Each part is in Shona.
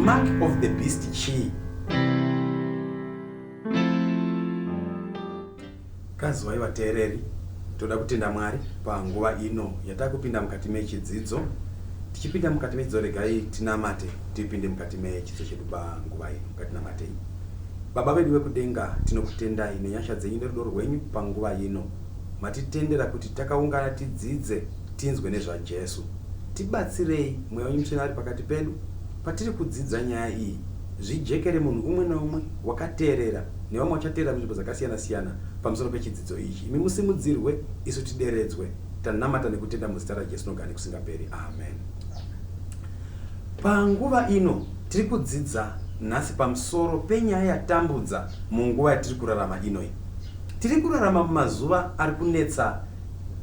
mark of the beast chii? Kazwai vateereri, toda kutenda Mwari panguva ino yatakupinda mukati mechidzidzo. Tichipinda mukati mechidzidzo, regai tinamate tipinde mukati mechidzidzo chedu panguva ino. Ngatinamatei. Baba vedu vekudenga, tinokutendai nenyasha dzenyu nerudo rwenyu panguva ino. Matitendera kuti takaungana tidzidze, tinzwe nezvaJesu. Tibatsirei mweya wenyu mutsvene ari pakati pedu patiri kudzidza nyaya iyi. Zvijekere munhu umwe naumwe wakateerera nevamwe vachateerera munzvimbo dzakasiyana-siyana pamusoro pechidzidzo ichi. Imi musimudzirwe, isu tideredzwe. Tanamata nekutenda muzita raJesu nogara nekusingaperi. Amen. Panguva ino tiri kudzidza nhasi pamusoro penyaya yatambudza munguva yatiri kurarama ino. Tiri kurarama mumazuva ari kunetsa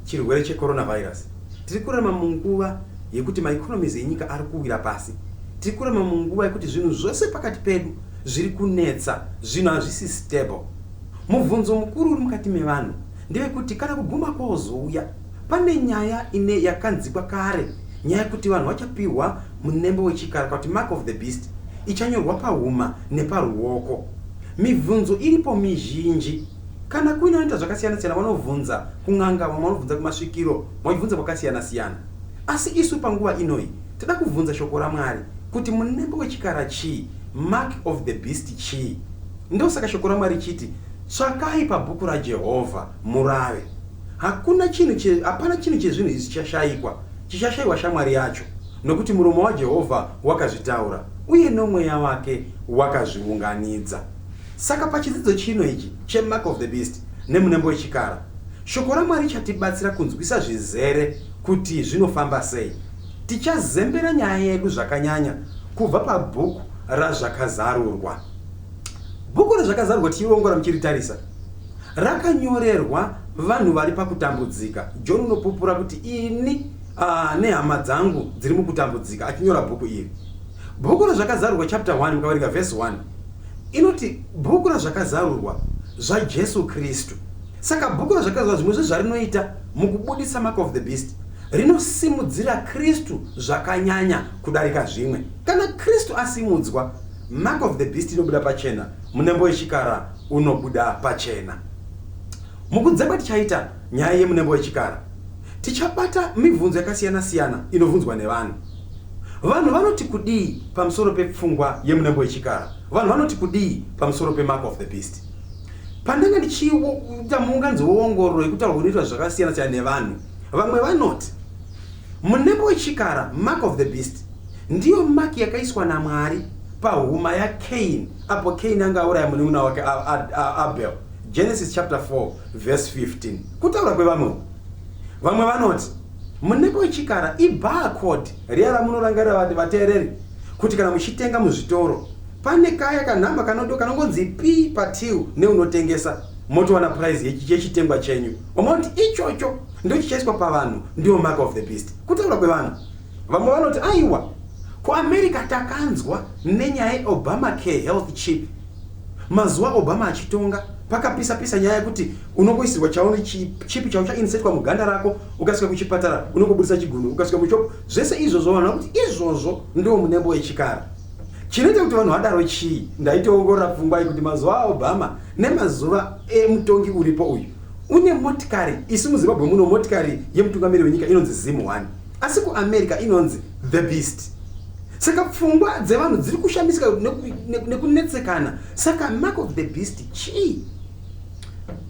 chirwere checoronavirus. Tiri kurarama munguva yekuti maeconomies enyika ari kuwira pasi. Tiri kurarama munguva yekuti zvinhu zvose pakati pedu zviri kunetsa, zvinhu hazvisi stable. Mubvunzo mukuru uri mukati mevanhu ndevekuti kana kuguma kwozouya, pane nyaya ine yakanzikwa kare, nyaya yekuti vanhu vachapiwa munembo wechikara, kuti mark of the beast, ichanyorwa pahuma neparuoko. Mibvunzo iripo mizhinji. Kana kuine vanoita zvakasiyana-siyana, vanovhunza kun'anga, vamwe vanovhunza kumasvikiro, vachibvunza kwakasiyana-siyana. Asi isu panguva inoi toda kubvunza shoko raMwari kuti munembo wechikara chii, mark of the beast chii. Ndosaka shoko raMwari chiti, tsvakai pabhuku raJehovha murave. Hapana chinhu chezvinhu izvi chichashayikwa shamwari yacho, nokuti muromo waJehovha wakazvitaura uye nomweya wake wakazviunganidza. Saka pachidzidzo chino ichi chemark of the beast nemunembo wechikara, shoko raMwari chatibatsira kunzwisa zvizere kuti zvinofamba sei. Tichazembera nyaya yedu zvakanyanya kubva pabhuku razvakazarurwa. Bhuku razvakazarurwa tichiongora muchiritarisa, rakanyorerwa vanhu vari pakutambudzika. John unopupura kuti ini nehama dzangu dziri mukutambudzika, achinyora bhuku iri. Bhuku razvakazarurwa chapter 1 mukaverenga verse 1 inoti bhuku razvakazarurwa zvaJesu Kristu. Saka bhuku razvakazarurwa zvimwe zvezvarinoita mukubudisa mark of the beast, rinosimudzira Kristu zvakanyanya kudarika zvimwe. Kana Kristu asimudzwa, mark of the beast inobuda pachena, munembo wechikara unobuda pachena. Mukudzekwa tichaita nyaya yemunembo wechikara, tichabata mibvunzo yakasiyana-siyana inovhunzwa nevanhu. Vanhu vanoti kudii pamusoro pepfungwa yemunembo wechikara? Vanhu vanoti kudii pamusoro pemark of the beast? Pandanga ndichiita muunganidzo woongororo yekutaurwa kunoitwa zvakasiyana-siyana nevanhu, vamwe vanoti munembo wechikara, mark of the beast, ndiyo maki yakaiswa naMwari pahuma yaCain, apo Cain anga auraya munun'una wake Abel. Genesis chapter 4 verse 15. Kutaura kwevamwe. Vamwe vanoti munembo wechikara ibarcode riya ramunorangarira vateereri kuti kana muchitenga muzvitoro pane kaya kanhamba kanongonzi P patil neunotengesa, motowana price yechitengwa chenyu. Vamoti ichocho ndio chichaiswa pavanhu, ndio mark of the beast. Kutaura kwevanhu. Vamwe vanoti aiwa, kuAmerica takanzwa nenyaya obamacare health chip. Mazuva Obama achitonga pakapisa nyaya yekuti unongoisirwa chipi chaucha insetwa muganda rako, ukasvika kuchipatara unongobudisa chigunwe, ukasvika muchopo. Zvese izvozvo vanhu vakuti izvozvo ndio munembo wechikara. Chinoita kuti vanhu vadaro chii? Ndaitoongorora pfungwa kuti mazuva aObama nemazuva emutongi uripo uyu, une motikari. Isi muZimbabwe muno motikari yemutungamiri wenyika inonzi Zim1, asi kuAmerica inonzi the beast. Saka pfungwa dzevanhu dziri kushamisika nekunetsekana. Saka mark of the beast chii?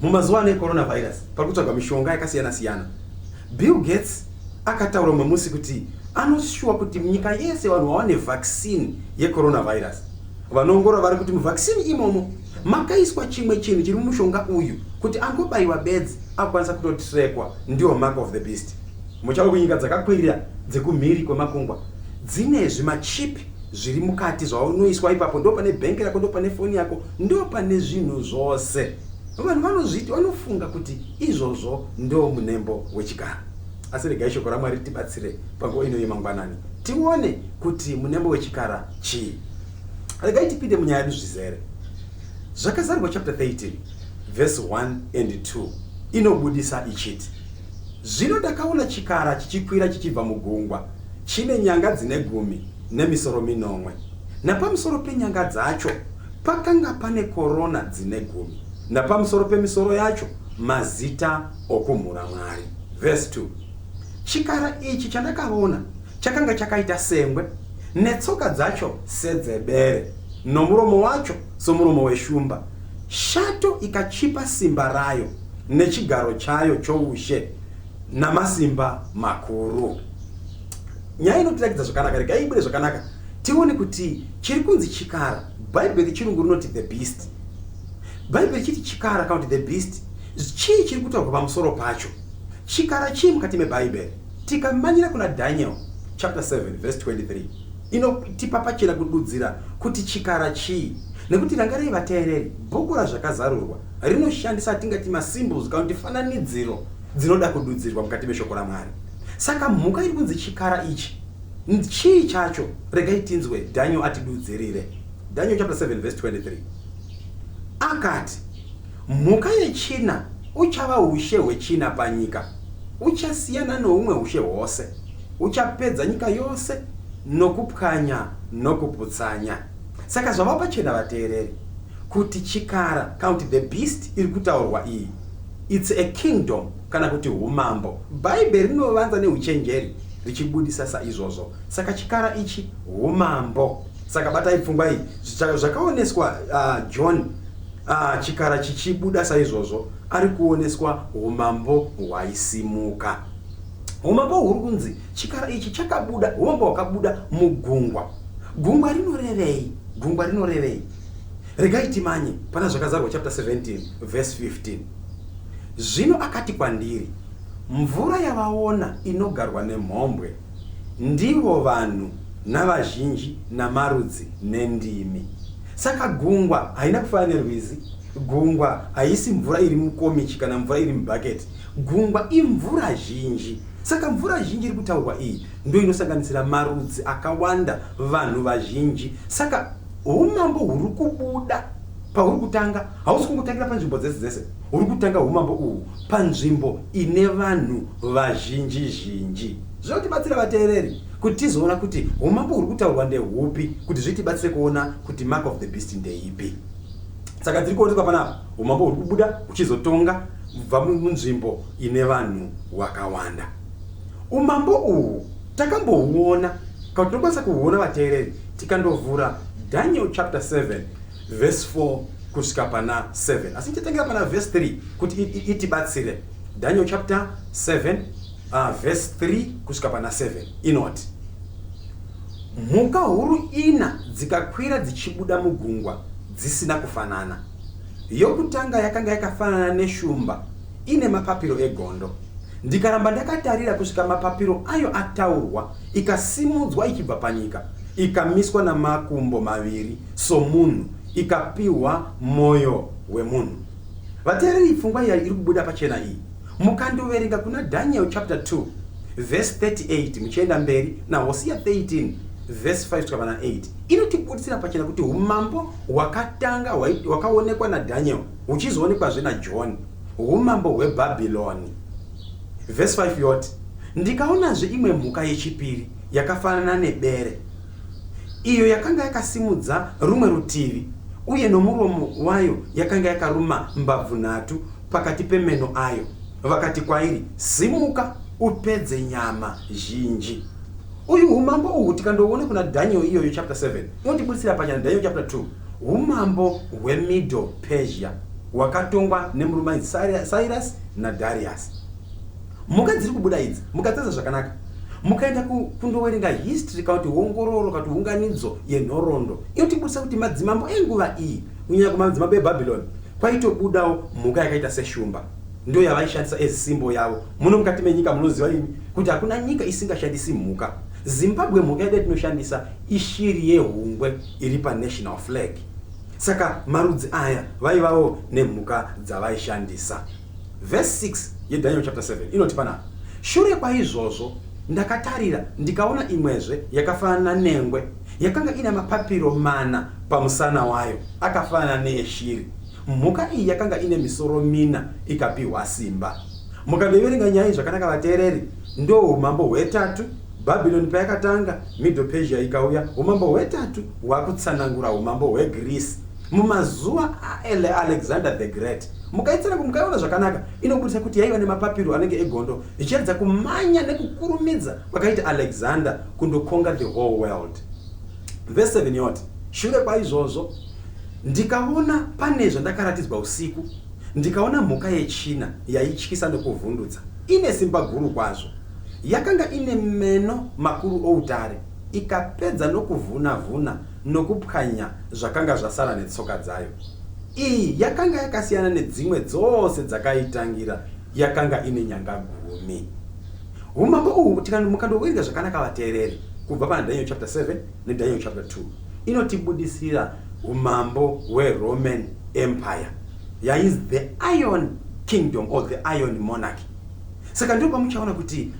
Mumazuva ano ecoronavirus parikutsvagwa mishonga yakasiyana-siyana, Bill Gates akataura mumwe musi kuti anoshuwa kuti nyika yese vanhu vawane vaccine yecoronavirus. Vanoongorora vari kuti muvaccine imomo makaiswa chimwe chinhu chiri mumushonga uyu kuti angobayiwa bedzi akwanisa kutotirekwa, ndio mark of the beast. Muchava kunyika dzakakwirira dzekumhiri kwemakungwa dzine zvimachipi zviri mukati zvaunoiswa ipapo, ndo pane bhengi rako, ndo pane foni yako, ndo pane zvinhu zvose. Vanhu vanozviti, vanofunga kuti izvozvo ndo munembo wechikara. Asi regai shoko raMwari ritibatsire panguva ino yemangwanani tione kuti munembo wechikara chii. Regai tipinde munyaya yedu zvizere. Zvakazarurwa chapter 13 verse 1 and 2 inobudisa ichiti, zvino ndakaona chikara chichikwira chichibva mugungwa, chine nyanga dzine 10 nemisoro 9, napamusoro penyanga dzacho pakanga pane korona dzine 10, napamusoro pemisoro yacho mazita okumhura Mwari. Verse 2. Chikara ichi chandakaona chakanga chakaita sengwe, netsoka dzacho sedzebere, nomuromo wacho somuromo weshumba. Shato ikachipa simba rayo nechigaro chayo choushe namasimba makuru. Nyaya inotirakidza zvakanaka, rega ibure zvakanaka tione kuti chiri kunzi chikara. Bhaibheri chirungu rinoti the beast. Bhaibheri chiti chikara kana kuti the beast. Chii chiri kutaurwa pamusoro pacho? Chikara chii mukati mebhaibheri? Tikamanyira kuna Daniel chapter 7 verse 23 inotipa pachena kududzira kuti chikara chii. Nekuti rangarai vateereri, bhuku razvakazarurwa rinoshandisa tingati masymbols kana kuti fananidziro dzinoda kududzirwa mukati meshoko raMwari. Saka mhuka iri kunzi chikara ichi chii chacho? Regai tinzwe Daniel atidudzirire. Daniel chapter 7 verse 23 akati, mhuka yechina uchava ushe hwechina panyika, uchasiyana noumwe ushe hwose, uchapedza nyika yose nokupwanya nokuputsanya. Saka zvava pachena vateereri kuti chikara kana kuti the beast iri kutaurwa iyi it's a kingdom kana kuti umambo. Bhaibheri rinovanza neuchenjeri richibudisa saizvozvo. Saka chikara ichi umambo. Saka batai pfungwa iyi zvakaoneswa John chikara chichibuda saizvozvo ari kuoneswa umambo hwaisimuka. Umambo huri kunzi chikara ichi chakabuda, umambo hwakabuda mugungwa. Gungwa rinorevei? Gungwa rinorevei? Regai timanye pana zvakazarwa chapter 17 verse 15. Zvino akati kwandiri, mvura yavaona inogarwa nemhombwe ndivo vanhu navazhinji namarudzi nendimi. Saka gungwa haina kufanana nerwizi. Gungwa haisi mvura iri mukomichi kana mvura iri mubhaketi. Gungwa imvura zhinji. Saka mvura zhinji iri kutaurwa iyi ndio inosanganisira marudzi akawanda, vanhu vazhinji. Saka umambo huri kubuda pahuri kutanga hausi kungotangira panzvimbo dzese dzese. Huri kutanga umambo uhu panzvimbo ine vanhu vazhinji zhinji. Zvinotibatsira vateereri kuti tizoona kuti umambo huri kutaurwa ndehupi, kuti zvitibatsire kuona kuti mark of the beast ndeipi. Saka tiri kuonekwa panapa umambo huri kubuda uchizotonga kubva munzvimbo ine vanhu wakawanda. Umambo uhu takambouona kana tinokwanisa kuhuona vateereri tikandovhura Daniel chapter 7 verse 4 kusvika pana 7. Asi tichatangira pana verse 3 kuti itibatsire. Daniel chapter 7 verse 3 kusvika pana 7 inoti, mhuka huru ina dzikakwira dzichibuda mugungwa dzisina kufanana. Yokutanga yakanga yakafanana neshumba ine mapapiro egondo. Ndikaramba ndakatarira kusvika mapapiro ayo ataurwa, ikasimudzwa ichibva panyika, ikamiswa namakumbo maviri somunhu, ikapiwa mwoyo wemunhu. Vateereri, pfungwa iyi iri kubuda pachena iyi mukandoverenga kuna Daniel chapter 2 verse 38 muchienda mberi na Hosea 13 verse 5 kusvika pana 8 inotibudisira pachena kuti umambo hwakatanga hwakaonekwa naDaniel huchizoonekwa na John, umambo hweBhabhironi. Verse 5 yoti, ndikaonazve imwe mhuka yechipiri yakafanana nebere, iyo yakanga yakasimudza rumwe rutivi, uye nomuromo wayo yakanga yakaruma mbabvu 3 pakati pemeno ayo. Vakati kwairi, simuka upedze nyama zhinji. Uyu umambo uhu tikandoona kuna Daniel iyoyo chapter 7 inotibudisira pachena Daniel chapter 2 umambo hweMiddle Persia hwakatongwa nemurume Cyrus naDarius. Mhuka dziri kubuda idzi mukatsadza zvakanaka, mukaenda kundowerenga history kana kuti ongororo kana kuti unganidzo yenhoroondo inotibudisa kuti madzimambo enguva iyi kunyanya kumadzimambo eBhabhironi kwaitobudawo mhuka yakaita seshumba, ndio yavaishandisa ezisimbo yavo. Muno mukati menyika munoziva ini kuti hakuna nyika isingashandisi mhuka. Zimbabwe mhuka yedu tinoshandisa ishiri yehungwe iri national flag. Saka marudzi aya vaivawo nemhuka dzavaishandisa. Verse 6 yeDaniel chapter 7 inoti pana, shure kwaizvozvo ndakatarira ndikaona imwezve yakafanana nengwe, yakanga ina mapapiro 4 pamusana wayo akafanana neyeshiri. Mhuka iyi yakanga ine misoro 4 ikapiwa simba. Mukandoverenga nyaya zvakanaka vateereri, ndo umambo hwetatu Babylon payakatanga, Middle Persia ikauya, umambo hwetatu hwakutsanangura umambo hweGreece mumazuva Alexander the Great. Mukaitsana mukaona zvakanaka, inobudisa kuti yaiva nemapapiro anenge egondo ichiratidza kumanya nekukurumidza kwakaita Alexander kundokonga the whole world. Verse 7 yoti, shure kwaizvozvo ndikaona pane zvandakaratidzwa usiku, ndikaona mhuka yechina yaityisa nekuvhundutsa, ine simba guru kwazvo, yakanga ine meno makuru outare, ikapedza nokuvhuna-vhuna nokupwanya zvakanga zvasara netsoka dzayo. Iyi yakanga yakasiyana nedzimwe dzose dzakaitangira, yakanga ine nyanga 10. Umambo uhu mukandowerenga zvakanaka vateereri kubva pana Daniel chapter 7 neDaniel chapter 2 inotibudisira umambo hweRoman Empire, yainzi the Iron Kingdom or the Iron Monarchy. Saka ndipo pamuchaona kuti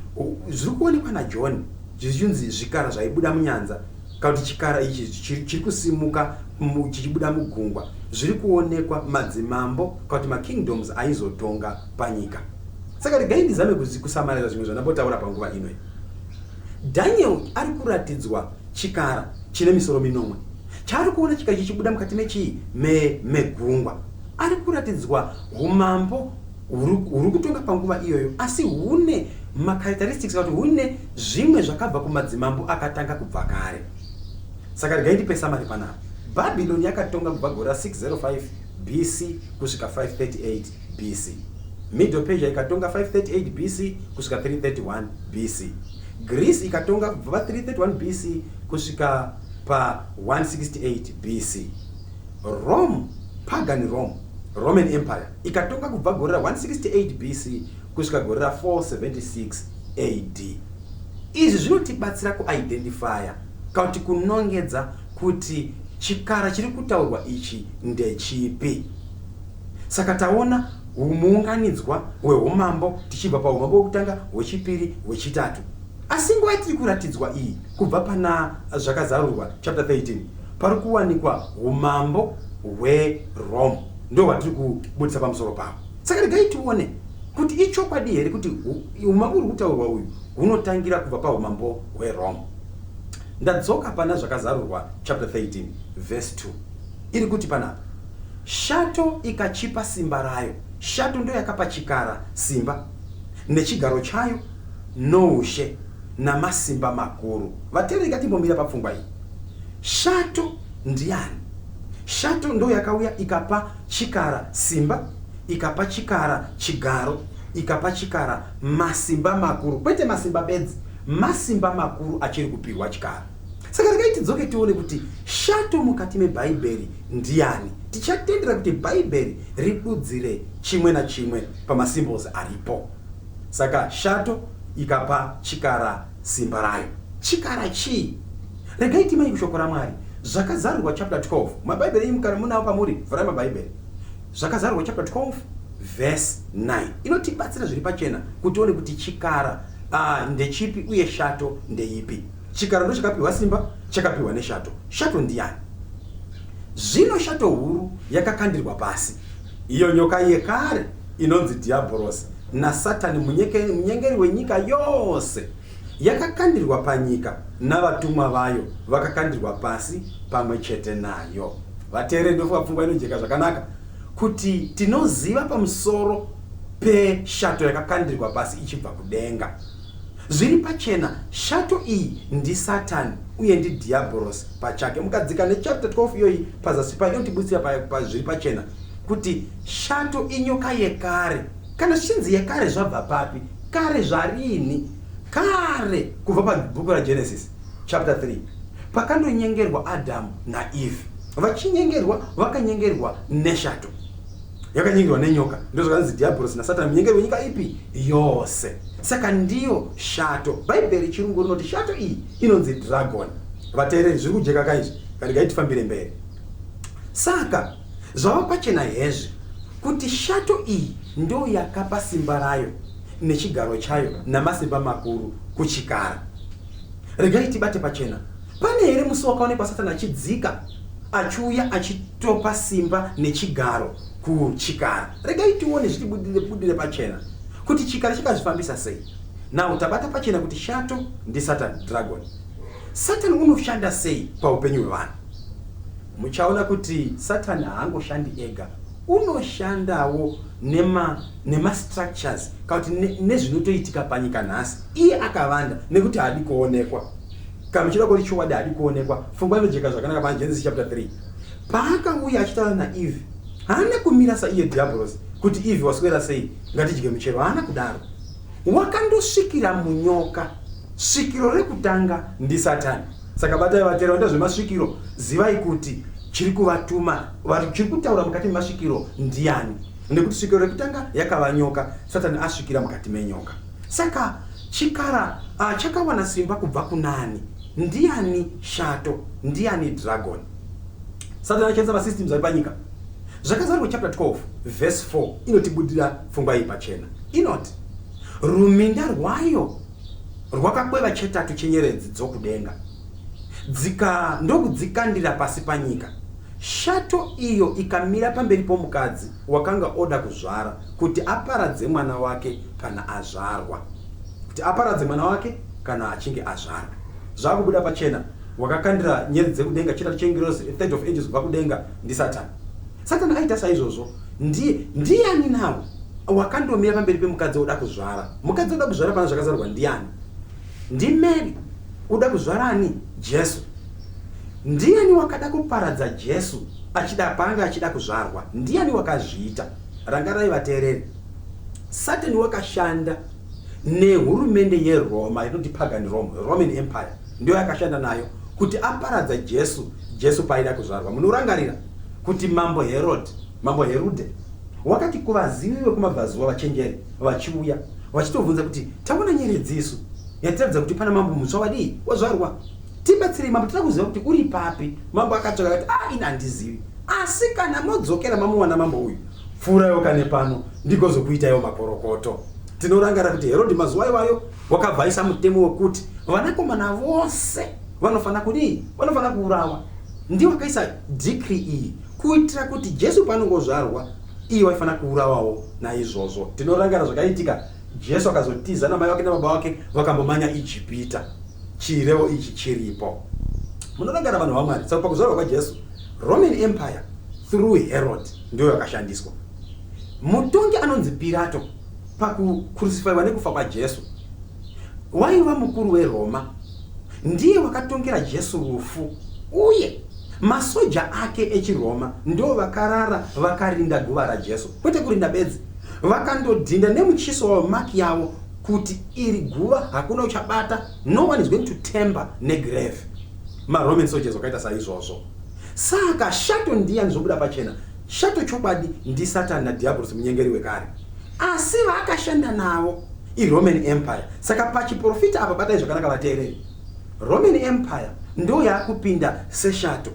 zviri kuonekwa naJohn zvizhinji zvikara zvaibuda munyanza, kuti chikara ichi chiri kusimuka chichibuda mugungwa, zviri kuonekwa madzimambo kuti makingdoms aizotonga panyika. Saka regai ndizame kusamarira zvimwe zvandambotaura panguva ino. Daniel ari kuratidzwa chikara chine misoro minomwe, chaari kuona chikara chichibuda mukati mechii megungwa. Ari kuratidzwa umambo huri kutonga panguva iyoyo, asi hune macharacteristics kuti hune zvimwe zvakabva kumadzimambo akatanga kubva kare. Saka regai ndipe samari panapa. Babylon yakatonga kubva gore 605 BC kusvika 538 BC. Middle Persia ikatonga 538 BC kusvika 331 BC. Greece ikatonga kubva 331 BC kusvika pa 168 BC. Rome, pagan Rome, Roman Empire ikatonga kubva gore 168 BC kusvika gore 476 AD. Izvi zvinotibatsira kuidentifya kuti kunongedza kuti chikara chiri kutaurwa ichi ndechipi. Saka taona muunganidzwa hweumambo tichibva paumambo hwekutanga, hwechipiri, hwechitatu. Asi nguva tiri kuratidzwa iyi kubva pana zvakazarurwa chapter 13 pari kuwanikwa umambo hweRome, ndo hwatiri kubudisa pamusoro pavo. Saka regai tione kuti ichokwadi here kuti umambo uri kutaurwa uyu hunotangira kubva paumambo hweRome. Ndadzoka pana zvakazarurwa chapter 13 verse 2 iri kuti panapa, shato ikachipa simba rayo. Shato ndo yakapa chikara simba nechigaro chayo noushe namasimba makuru. Vateereri ngatimbomira papfungwa iyi. Shato ndiani? Shato ndo yakauya ikapa chikara simba, ikapa chikara chigaro, ikapa chikara masimba makuru. Kwete masimba bedzi, masimba makuru achiri kupirwa chikara. Saka regai tidzoke tione kuti shato mukati mebhaibheri ndiani. Tichatendera kuti bhaibheri ridudzire chimwe na chimwe pamasymbols aripo. Saka shato ikapa chikara simba rayo. Chikara chii? Regai timai kushoko raMwari. Zvakazarurwa chapter 12. Mabhaibheri imukara munawo pamuri, vhara mabhaibheri. Zvakazarurwa chapter 12 verse 9. Inotibatsira zviri pachena kuti one kuti chikara ndechipi uye shato ndeipi. Chikara ndo chakapiwa simba, chakapiwa neshato. Shato ndiani? Zvino shato huru yakakandirwa pasi, iyo nyoka yekare inonzi Diabolos naSatani, munyengeri wenyika yose, yakakandirwa panyika navatumwa vayo vakakandirwa pasi pamwe chete nayo. Vateereri ndofunga pfungwa inojeka zvakanaka kuti tinoziva pamusoro peshato yakakandirwa pasi ichibva kudenga. Zviri pachena, shato iyi ndiSatani uye ndiDiabolos pachake. Mukadzika nechapter 12 iyoyi pazasi payo inotibudisira zviri pachena kuti shato inyoka yekare. Kana zvichinzi yekare zvabva papi? Kare zvarini? Kare kubva pabhuku raGenesis chapter 3 pakandonyengerwa Adamu naEve. Vachinyengerwa vakanyengerwa neshato, yakanyengerwa nenyoka. Ndizvo zvakanzi Diabolos naSatani, munyengerwa wenyika ipi yose. Saka ndiyo shato. Bhaibheri chirungu rinoti shato iyi inonzi dragon. Vateereri zviri kujeka kaizvi, regai tifambire mberi. Saka zvava pachena hezvi kuti shato iyi ndo yakapa simba rayo nechigaro chayo namasimba makuru kuchikara. Regai tibate pachena. Pane here musi wakaonekwa Satani achidzika achiuya achitopa simba nechigaro kuchikara? Regai tione zvitibudire pachena kuti chikara chakazvifambisa sei. Now tabata pachena kuti shato ndi Satan, dragon. Satan unoshanda sei paupenyu hwevanhu? Muchaona kuti Satan haangoshandi ega, unoshandawo nema structures kuti nezvinotoitika panyika nhasi iye akavanda nekuti haadi kuonekwa. Kamuchira kuti chokwadi haadi kuonekwa. Pfungwa inojeka zvakanaka pa Genesis chapter 3. Paakauya achitaura naEve, haana kumira saiye diabolos kuti Eve waswera sei ngatidye michero, haana kudaro. Wakandosvikira munyoka. Svikiro rekutanga ndi Satani. Saka batai vatera unda zvemasvikiro, zivai kuti chiri kuvatuma, chiri kutaura mukati memasvikiro ndiani. Nekuti svikiro rekutanga yakava nyoka, Satani asvikira mukati menyoka. Saka chikara chakawana simba kubva kunani? Ndiani shato? Ndiani dragon? Satani achenza masystems ari panyika. Zvakazarwa chapter 12 verse 4 inotibudira pfungwa iyi pachena. Inoti ruminda rwayo rwakakweva chetatu chenyeredzi dzokudenga ndokudzikandira pasi panyika. Shato iyo ikamira pamberi pomukadzi wakanga oda kuzvara kuti aparadze mwana wake kana azvarwa, kuti aparadze mwana wake kana achinge azvarwa. Zvakubuda pachena, wakakandira nyeredzi dzekudenga, chetatu chengirozi, third of angels kubva kudenga ndi Satani. Satani aita saizvozvo. Ndiani nawo wakandomira pamberi pemukadzi oda kuzvara? Mukadzi oda kuzvara pana zvakazarwa ndiani? Ndi Mary. Uda kuzvarani? Jesu. Ndiani wakada kuparadza Jesu panga achida kuzvarwa? Ndiani wakazviita? Rangarai vateereri. Satani wakashanda nehurumende yeroma, inoti pagan Rome, Roman Empire, ndio yakashanda nayo kuti aparadza Jesu paida kuzvarwa. Munorangarira kuti mambo Herode wakati kuvaziviwe kumabvazuva vachenjeri vachiuya vachitovunza kuti taona nyeredzi isu yatiratidza kuti pana mambo mutsva wadii wazvarwa, tibatsirei mambo, tiri kuziva kuti uri papi. Mambo akatsvaka akati ina handizivi, asi kana modzokera mamuwana mambo uyu, pfuurayo kane pano ndigozokuitaiwo makorokoto. Tinorangara kuti Herode mazuva iwayo wakabvaisa mutemo wekuti vanakomana vose vanofana kudii, vanofana kuurawa. Ndiye wakaisa decree iyi kuitira kuti Jesu panongozvarwa iye waifana kuurawawo naizvozvo. Tinorangara zvakaitika, Jesu akazotiza namai wake nababa wake vakambomanya Ijipita. Chirevo ichi chiripo. Munorangara vanhu vaMwari. Saka pakuzvarwa kwaJesu, Roman Empire through Herod ndiyo yakashandiswa. Mutongi anonzi Pilato pakucrucifywa nekufa kwaJesu waiva mukuru weRoma, ndiye wakatongera Jesu rufu, uye masoja ake echiroma ndio vakarara vakarinda guva raJesu. Kwete kurinda bedzi, vakandodhinda nemuchiso wavo maki yavo kuti iri guva hakuna uchabata, no one is going to temper negrave. MaRoman soldiers wakaita saizvozvo. Saka shato ndiani zobuda pachena? Shato chokwadi ndi Satani naDiabolos, munyengeri wekare, asi vakashanda nawo iRoman Empire. Saka pachiprofita apa batai zvakanaka vateereri, Roman Empire ndo yakupinda seshato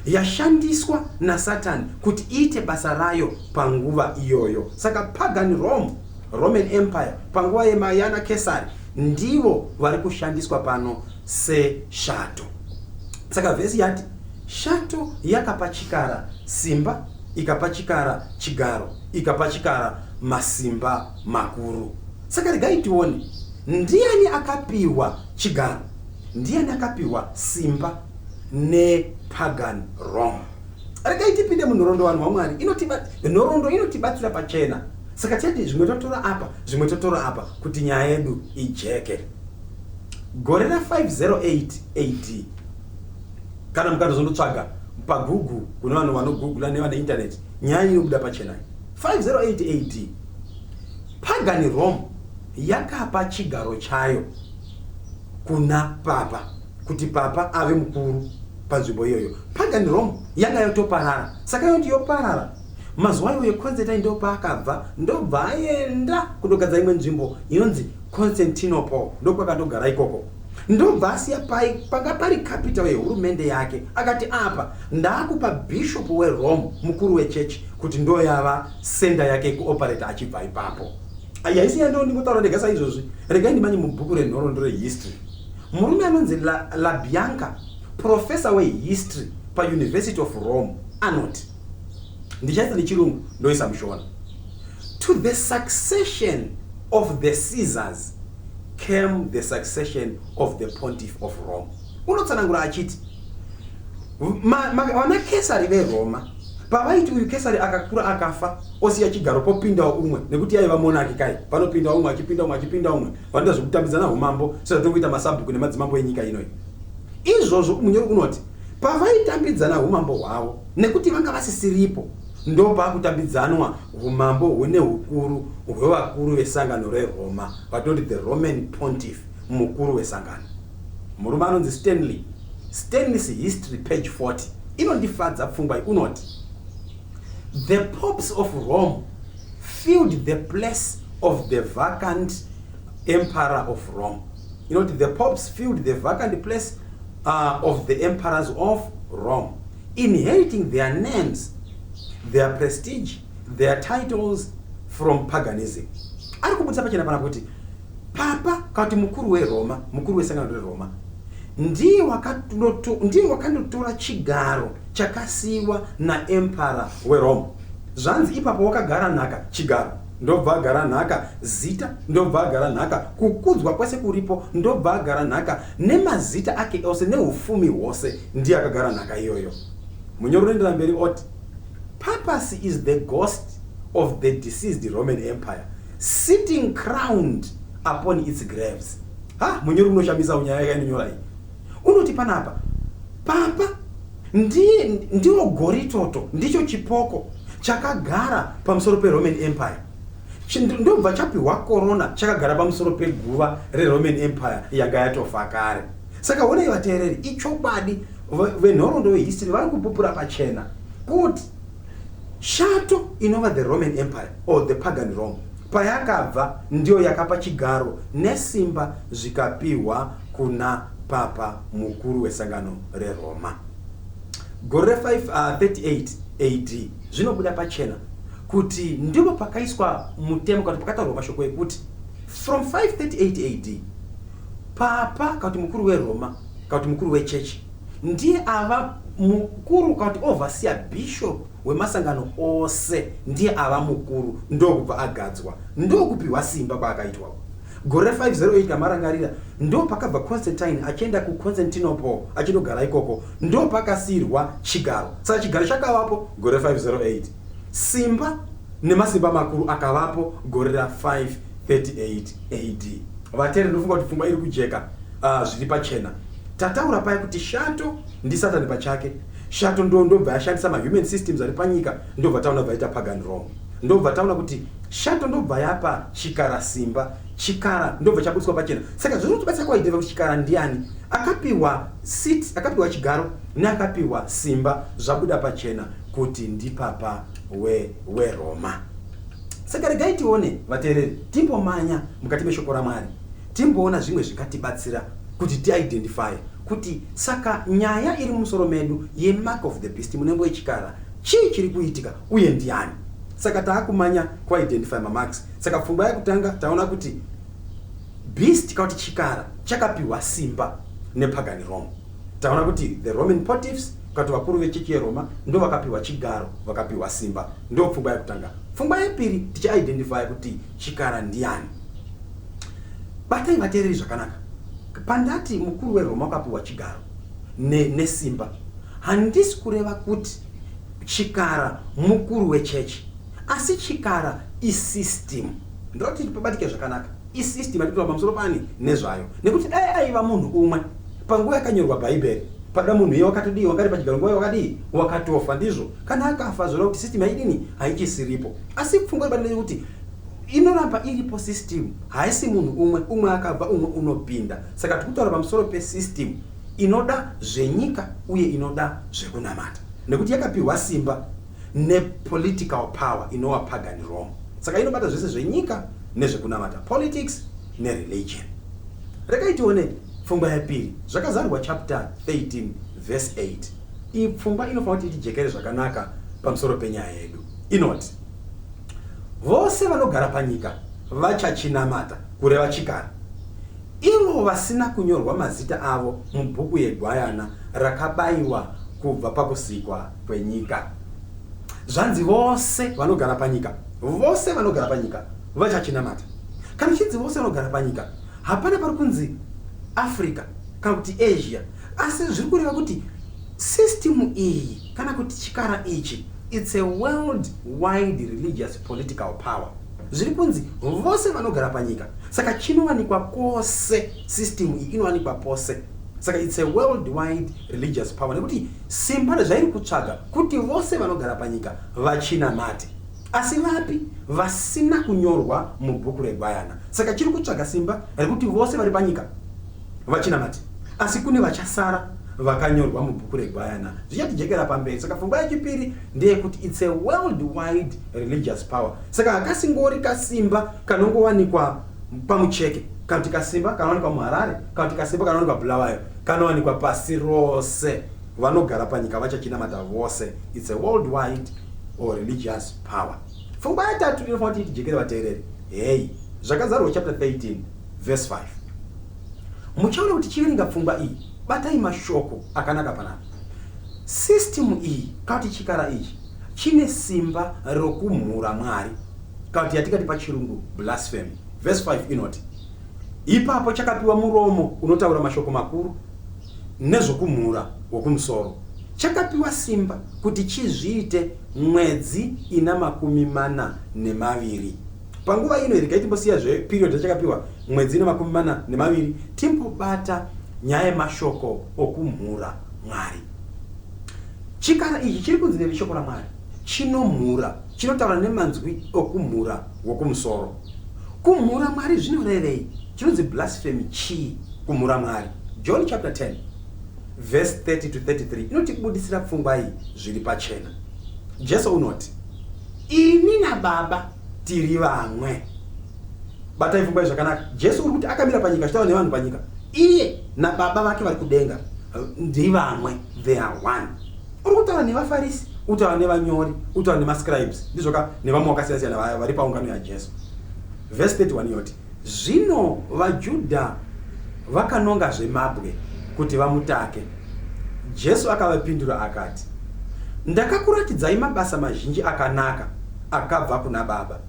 yashandiswa naSatani kuti iite basa rayo panguva iyoyo. Saka pagan Rome, Roman Empire, panguva yemayana Kesari, ndivo vari kushandiswa pano seshato. Saka vhesi yati shato yakapachikara simba, ikapachikara chigaro, ikapachikara masimba makuru. Saka regai tione, ndiani akapiwa chigaro, ndiani akapiwa simba nepagan Rome. Regai tipinde munhoroondo vanhu vaMwari, nhoroondo inotibatsira pachena. Saka chati zvimwe totora apa, zvimwe totora apa kuti nyaya yedu ijeke. Gore ra 508 AD, kana mukazondotsvaga paGoogle, kune vanhu vanogoogla nevane internet, nyaya inobuda pachena. 508 AD, pagan Rome yakapa chigaro chayo kuna papa kuti papa ave mukuru panzvimbo iyoyo. Pagan Rome yanga yotoparara. Saka yoti yoparara, mazuva iwo ekonzeta ndo paakabva, ndobva aenda kundogadzira imwe nzvimbo inonzi Constantinople, ndokwakandogara ikoko. Ndobva asiya panga pari capital yehurumende yake, akati apa ndakupa bishop weRome, mukuru wechechi, kuti ndo yava senda yake kuoperate achibva ipapo. Yaisi yando ndingotaura ndega saizvozvi. Regai ndimanye mubhuku renhoroondo rehistory, murume anonzi La Bianca, professor wehistory paUniversity of Rome, anoti, ndichaisa nechirungu ndoisa mushona, to the succession of the Caesars came the succession of the pontiff of Rome. Unotsanangura achiti vana Kesari veRoma pavaiti uyu Kesari akakura akafa osiya chigaro popindawo umwe nekuti aiva monarchy kai panopinda umwe achipinda umwe vanoita zvokutambidzana umambo sezvo tokuita masabhuku nemadzimambo enyika inoyi. Izvozvo munyori unoti pavaitambidzana umambo hwavo nekuti vanga vasisiripo ndo pakutambidzanwa umambo hune hukuru hwevakuru vesangano reRoma vatoti the Roman pontiff mukuru vesangano. Murume anonzi Stanley's history page 40 inondifadza pfungwa unoti the popes of Rome filled the place of the vacant emperor of Rome. The popes filled the vacant place of the emperors of Rome, inheriting their names, their prestige, their titles from paganism. Ari kubudisa pachena pana kuti papa kati mukuru weRoma, mukuru wesangano reRoma, ndiye wakandotora chigaro chakasiwa na emperor weRome. Zvanzi ipapo wakagara nhaka chigaro ndobva agara nhaka zita ndobva agara nhaka kukudzwa kwese kuripo ndobva agara nhaka nemazita ake ose neufumi hwose ndiye akagara nhaka iyoyo. Munyori unoendera mberi oti papacy is the ghost of the deceased Roman Empire sitting crowned upon its graves. Munyori unoshamisa unyaya yainonyora iyi unoti panapa papa ndiwo goritoto ndicho chipoko chakagara pamusoro peRoman Empire. Ndobva chapiwa corona chakagara pamusoro peguva reRoman Empire yanga yatofa kare. Saka onei vateereri ichokwadi venhoroondo vehistory vari kupupura pachena kuti shato inova the Roman Empire or the pagan Rome payakabva ndiyo yakapa chigaro nesimba zvikapiwa kuna papa mukuru wesangano reRoma. Gore 538 AD zvinobuda pachena kuti ndipo pakaiswa mutemo kuti pakatarwa mashoko ekuti from 538 AD papa kuti mukuru weRoma kuti mukuru wechechi ndiye ava mukuru kuti overseer bishop wemasangano ose ndiye ava mukuru ndokubva agadzwa ndokupiwa simba kwaakaitwa. Gore 508 kamarangarira ndo pakabva Constantine achienda kuConstantinople achindogara ikoko ndo pakasirwa chigaro. Saka chigaro chakavapo gore 508 simba nemasimba makuru akavapo gore ra 538 AD. Vateereri ndofunga kuti pfungwa iri kujeka zviri pachena. Tataura paya kuti shato ndi Satani pachake. Shato ndobva yashandisa mahuman systems ari panyika ndobva taona vaita pagan Rome. Ndobva taona kuti shato ndobva yapa chikara simba chikara ndobva chabutswa pachena. Saka zvinotibetsera kwaideva kuti chikara ndiani akapiwa seat akapiwa chigaro neakapiwa simba zvabuda pachena kuti ndi papa weRoma. Saka regai tione vateereri timbomanya mukati meshoko raMwari timboona zvimwe zvikatibatsira kuti tiidentify kuti saka nyaya iri mumusoro medu yemark of the beast munembo wechikara chii chiri kuitika uye ndiani. Saka taakumanya kuidentify mamarks. Saka pfungwa yakutanga taona kuti beast kuti chikara chakapiwa simba nepagan Rome. Taona kuti the Roman pontiffs kuti vakuru vechechi yeRoma ndo vakapiwa chigaro vakapiwa simba. Ndo pfungwa yakutanga. Pfungwa yepiri tichiidentify kuti chikara ndiani. Batai vateereri zvakanaka. Pandati mukuru weRoma akapiwa chigaro nesimba handisi kureva kuti chikara mukuru wechechi asi chikara isystem. Ndoti pabatike zvakanaka isystem atitoa pamusoro pani nezvayo nekuti dai aiva munhu umwe panguva yakanyorwa bhaibheri pada munhu iye wakatodii wakari pachigaro nguva wakadii wakatofa ndizvo kana akafa zvoreva kuti system haidini haichisiripo. Asi pfungwa ibatine kuti inoramba iripo system haisi munhu umwe akabva umwe unopinda. Saka tikutaura pamusoro pesystem inoda zvenyika uye inoda zvekunamata nekuti yakapiwa simba nepolitical power inova pagan Rome. Saka inobata zvese zvenyika nezvekunamata politics nereligion. Regai tione pfungwa yepiri zvakazarwa chapter 13 verse 8. Iyi pfungwa inofanira kuti tijekere zvakanaka pamusoro penyaya yedu. Inoti vose vanogara panyika vachachinamata kureva chikara ivo vasina kunyorwa mazita avo mubhuku yeGwayana rakabayiwa kubva pakusikwa kwenyika. Zvanzi vose vanogara panyika vachachinamata. Kana chidzi vose vanogara panyika hapana pari kunzi Africa kana kuti Asia, asi zviri kureva kuti system iyi kana kuti chikara ichi it's a world wide religious political power. Zviri kunzi vose vanogara panyika, saka chinowanikwa kwose, system iyi inowanikwa pose, saka it's a world wide religious power, nekuti simba rezvairi kutsvaga kuti vose vanogara panyika vachinamate. Asi vapi? Vasina kunyorwa mubhuku reGwayana. Saka chiri kutsvaga simba rekuti vose vari panyika vachinamate, asi kune vachasara vakanyorwa mubhuku reGwayana. Zvichatijekera pamberi. Saka pfungwa yechipiri ndeyekuti it's a world wide religious power. Saka hakasingori kasimba kanongowanikwa pamucheke, kana kuti kasimba kanowanikwa muHarare, kana kuti kasimba kanowanikwa Bulawayo, kanowanikwa pasi rose. Vanogara panyika vachachinamata vose. It's a world wide or religious power. Pfungwa yatatu inofanira kuti tijekere vateereri. Hey, zvakazarwa chapter 13 verse 5. Muchaona kuti chiverenga pfungwa iyi, batai mashoko akanaka panapa. System iyi kana kuti chikara ichi chine simba rokumhura Mwari, kana kuti yatikati pachirungu blasphemy. Verse 5 inoti, ipapo chakapiwa muromo unotaura mashoko makuru nezvokumhura wokumusoro. Chakapiwa simba kuti chizviite mwedzi ina 42. Panguva ino irikai timbosiya period yachakapiwa mwedzi ina 42, timbobata nyaya yemashoko okumhura Mwari. Chikara ichi chiri kunzi neshoko raMwari, chinomhura, chinotaura nemanzwi okumhura wokumusoro. Kumhura Mwari zvinorevei? Chinonzi blasphemy, chii? Kumhura Mwari. John chapter 10 verse 30 to 33 inotibudisira pfungwa iyi zviri pachena. Jesu unoti, ini naBaba tiri vamwe. Batai pfungwa zvakanaka. Jesu uri kuti akamira panyika achitaura nevanhu panyika. Iye naBaba vake vari kudenga ndivamwe, they are one. Uri kutaura nevaFarisi, utaura nevanyori, utaura nemascribes, ndizvo nevamwe vakasiyana-siyana vari paungano yaJesu. Verse 31 yoti, zvino vaJudha vakanonga zvemabwe kuti vamutake. Jesu akavapindura akati, ndakakuratidzai mabasa mazhinji akanaka akabva kuna Baba.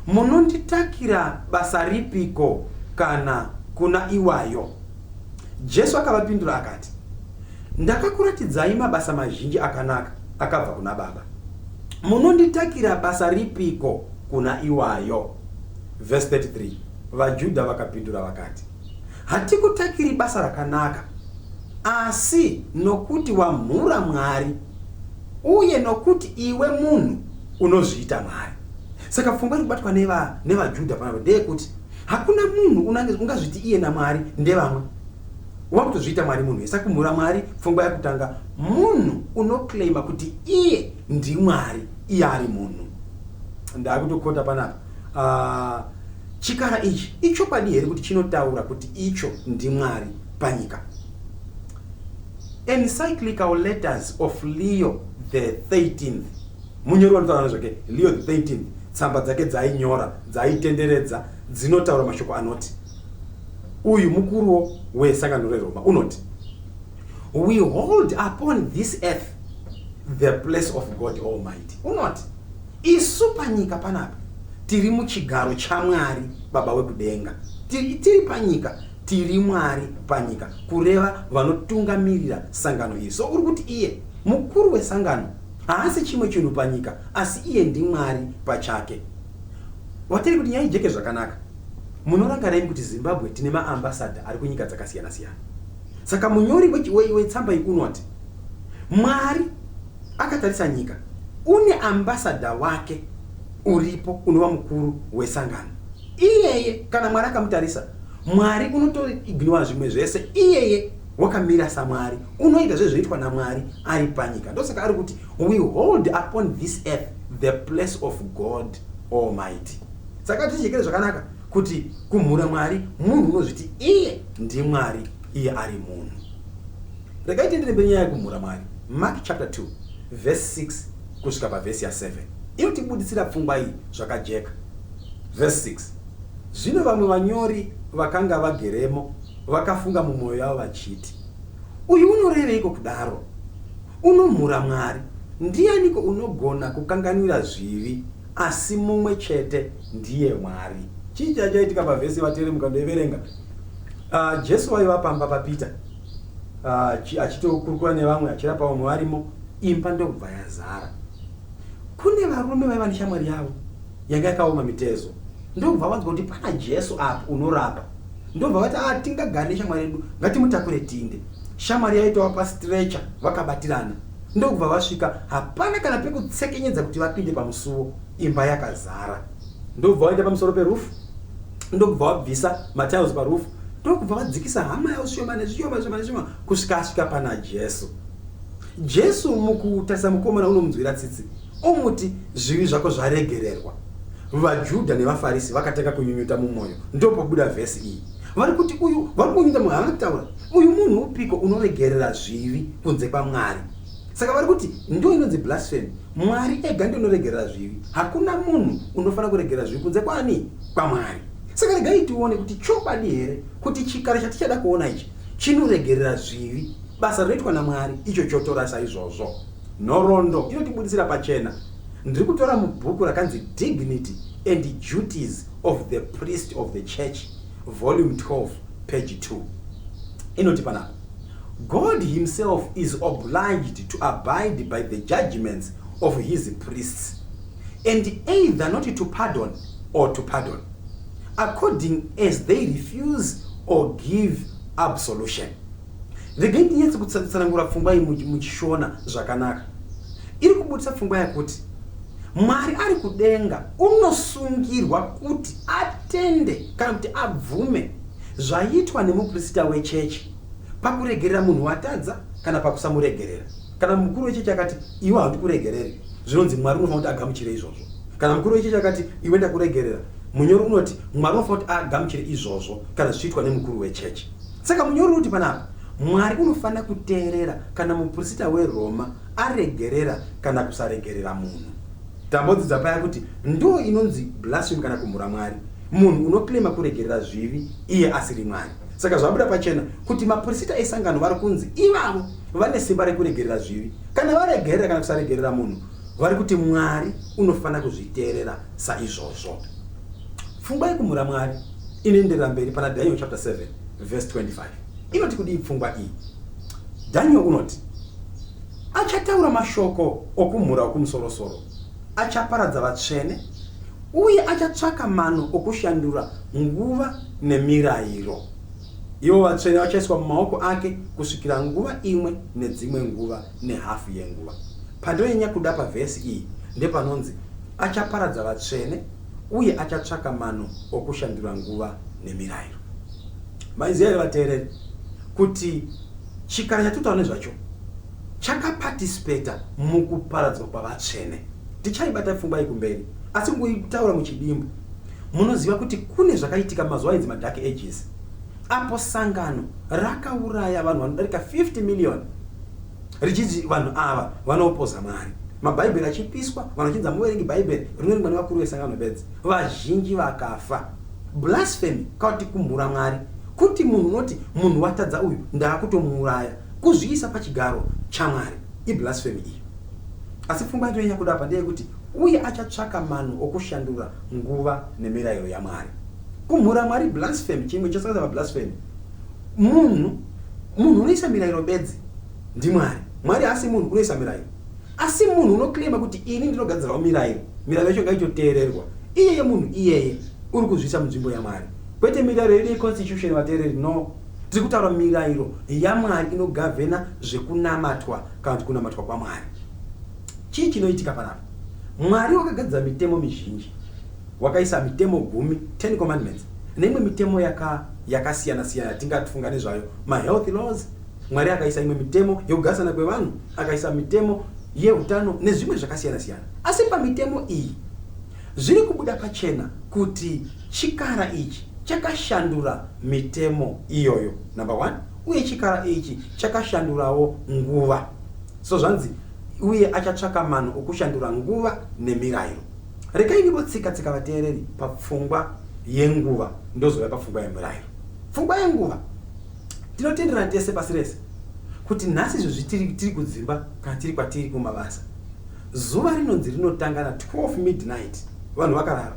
Munonditakira basa ripiko kana kuna iwayo? Jesu akavapindura akati, ndakakuratidzai mabasa mazhinji akanaka akabva kuna Baba. Munonditakira basa ripiko kuna iwayo? Verse 33, vaJudha vakapindura vakati, hatikutakiri basa rakanaka, asi nokuti wamhura Mwari, uye nokuti iwe munhu unozviita Mwari. Saka pfungwa inobatwa nevaJudha pano ndeyekuti hakuna munhu ungazviti iye naMwari ndevamwe. Wakutozviita Mwari munhu. Saka kumhura Mwari, pfungwa yakutanga, munhu unoclaima kuti iye ndiMwari iye ari munhu. Ndakutokota panapa. Chikara ichi ichokwadi here kuti chinotaura kuti icho ndiMwari panyika? Encyclical letters of Leo the 13th. Munyorwa anotaura zvake Leo the 13th. Tsamba dzake dzainyora, dzaitenderedza, dzinotaura mashoko anoti, uyu mukuru wesangano reRoma unoti, we hold upon this earth the place of God Almighty. Unoti, isu panyika panapa tiri muchigaro chaMwari Baba wekudenga. Tiri panyika, tiri Mwari panyika, kureva vanotungamirira sangano iri. So uri kuti iye mukuru wesangano haasi chimwe chinhu panyika, asi iye ndiMwari pachake. Watiri kuti nyaya ijeke zvakanaka. Munorangarai kuti Zimbabwe tine maambassador ari kunyika dzakasiyana-siyana. Saka munyori wetsamba iyi unoti, Mwari akatarisa nyika, une ambassador wake uripo unova mukuru wesangano. Iyeye kana Mwari akamutarisa, Mwari unotoignora zvimwe zvese, iyeye wakamira saMwari, unoita zvezvoitwa naMwari ari panyika. Ndosaka ari kuti we hold upon this earth the place of God Almighty. Saka tichekere zvakanaka kuti kumhura Mwari, munhu unozviti iye ndiMwari iye ari munhu. Regai tiendere mberi nyaya yekumhura Mwari. Mark chapter 2 verse 6 kusvika paverse 7 inotibudisira pfungwa iyi zvakajeka. Verse 6, zvino vamwe vanyori vakanga vageremo vakafunga mumwoyo yavo vachiti, uyu unoreveiko kudaro? Unomhura Mwari. Ndianiko unogona kukanganwira zvivi asi mumwe chete ndiye Mwari? Chii chaitika pavhesi vateere mukandoiverenga? Jesu waiva pamba paPeter, achitokurukura nevamwe, achirapa vamwe varimo, imba ndokubva yazara. Kune varume vaiva neshamwari yavo yanga yakaoma mitezo, ndobva vanzwa kuti pana Jesu apo unorapa. Ndobva vati tingagara neshamwari yedu, ngatimutakure tinde. Shamwari yaitwa pastretcher, vakabatirana. Ndobva vasvika, hapana kana pekutsekenyedza kuti vapinde pamusuwo, imba yakazara. Ndobva vaenda pamusoro perufu, ndobva vabvisa matiles parufu, ndobva vadzikisa hama yavo zvishoma kusvika asvika pana Jesu. Jesu mukutarisa mukomana unomunzwira tsitsi, omuti zvivi zvako zvaregererwa. VaJudha nevaFarisi vakataka kunyunyuta mumwoyo, ndopobuda vhesi iyi. Vari kuti uyu vari kunyunyuta mumwoyo, havana kutaura uyu munhu upiko unoregerera zvivi kunze kwaMwari. Saka vari kuti ndo inonzi blasphemy. Mwari ega ndiye unoregerera zvivi, hakuna munhu unofanira kuregerera zvivi kunze kwani? KwaMwari. Saka regai tione kuti chokwadi here kuti chikara chatichada kuona ichi chinoregerera zvivi, basa rinoitwa naMwari icho chotora saizvozvo. Nhoroondo inotibudisira pachena. Ndiri kutora mubhuku rakanzi Dignity and Duties of the Priest of the Church, volume 12, page 2. Inoti panapa, God himself is obliged to abide by the judgments of his priests, and either not to pardon or to pardon, according as they refuse or give absolution. Regai ndinyatse kutsanangura pfungwa iyi muchishona zvakanaka. Iri kubudisa pfungwa yakuti Mwari ari kudenga unosungirwa kuti atende kana kuti abvume zvaitwa nemuprista wechechi pakuregerera munhu watadza kana pakusamuregerera. Kana mukuru wechechi akati iwe handi kuregereri, zvinonzi Mwari unofanira kuti agamuchire izvozvo. Kana mukuru wechechi akati iwe ndakuregerera, munyori unoti Mwari unofanira kuti agamuchire izvozvo kana zvichiitwa nemukuru wechechi. Saka munyori uti panapa Mwari unofanira kuteerera kana muprista weRoma aregerera kana kusaregerera munhu. Tambodzidza paya kuti ndo inonzi blasphemy kana kumhura Mwari, munhu unoklema kuregerera zvivi iye asiri Mwari. Saka zvabuda pachena kuti maprista esangano vari kunzi ivavo vane simba rekuregerera zvivi, kana varegerera kana kusaregerera munhu, vari kuti Mwari unofanira kuzviteerera saizvozvo. Pfungwa yekumhura Mwari inoenderera mberi pana Daniel chapter 7 verse 25. Inoti kudii pfungwa iyi? Daniel unoti achataura mashoko okumhura okumusoro-soro, achaparadza vatsvene, uye achatsvaka mano okushandura nguva nemirayiro. Ivo vatsvene vachaiswa mumaoko ake kusvikira nguva imwe nedzimwe nguva nehafu yenguva. Pandonyanya kuda pavhesi iyi ndepanonzi achaparadza vatsvene uye achatsvaka mano okushandura nguva nemirayiro. Maiziya here vateereri kuti chikara chatotaura nezvacho chakapatisipeta mukuparadzwa kwavatsvene. Tichaibata pfungwa ikumberi, asi ngoitaura muchidimbu. Munoziva kuti kune zvakaitika mazuva edzi madark ages, apo sangano rakauraya vanhu vanodarika 50 million richiti vanhu ava vanopoza Mwari. Mabhaibheri achipiswa, vanhu vachinza muverengi bhaibheri, rimwe rimwe nevakuru vesangano bedzi, vazhinji vakafa. Blasphemy kuti kumhura Mwari, kuti munhu unoti munhu watadza uyu ndaakutomuuraya, kuzviisa pachigaro chaMwari, iblasphemy iyi. Asi pfungwa ndonyanya kuda apa ndeyekuti uye achatsvaka mano okushandura nguva nemirayiro yaMwari. Kumhura Mwari blasphemy, chimwe chasakaza blasphemy. Munhu unoisa mirayiro bedzi ndiMwari. Mwari asi munhu unoisa mirayiro. Asi munhu unoklema kuti ini ndinogadzirawo mirayiro, mirayiro yacho ngaitoteererwa. Iyeye munhu iyeye uri kuzviisa munzvimbo yaMwari. Kwete mirayiro yedu yeconstitution vateereri, no. Tiri kutaura mirayiro yaMwari inogavhena zvekunamatwa kana kuti kunamatwa kwaMwari. Chii chinoitika panapa? Mwari wakagadzira mitemo mizhinji. Wakaisa mitemo 10, 10 commandments. Neimwe mitemo yakasiyana-siyana tingatifunga nezvayo. Health laws, Mwari akaisa imwe mitemo yokugarisana kwevanhu, akaisa mitemo yeutano nezvimwe zvakasiyana-siyana. Asi pamitemo iyi zviri kubuda pachena kuti chikara ichi chakashandura mitemo iyoyo, number 1, uye chikara ichi chakashandurawo nguva. So zvanzi uye achatsvaka mano okushandura nguva nemirayiro. Regai ndibotsika vateereri papfungwa yenguva ndozouya papfungwa yemirayiro. Pfungwa yenguva tinotenderana tese pasi rese kuti nhasi izvo tiri kudzimba kana tiri kwatiri kumabasa, zuva rinonzi rinotanga na 12 midnight, vanhu vakarara.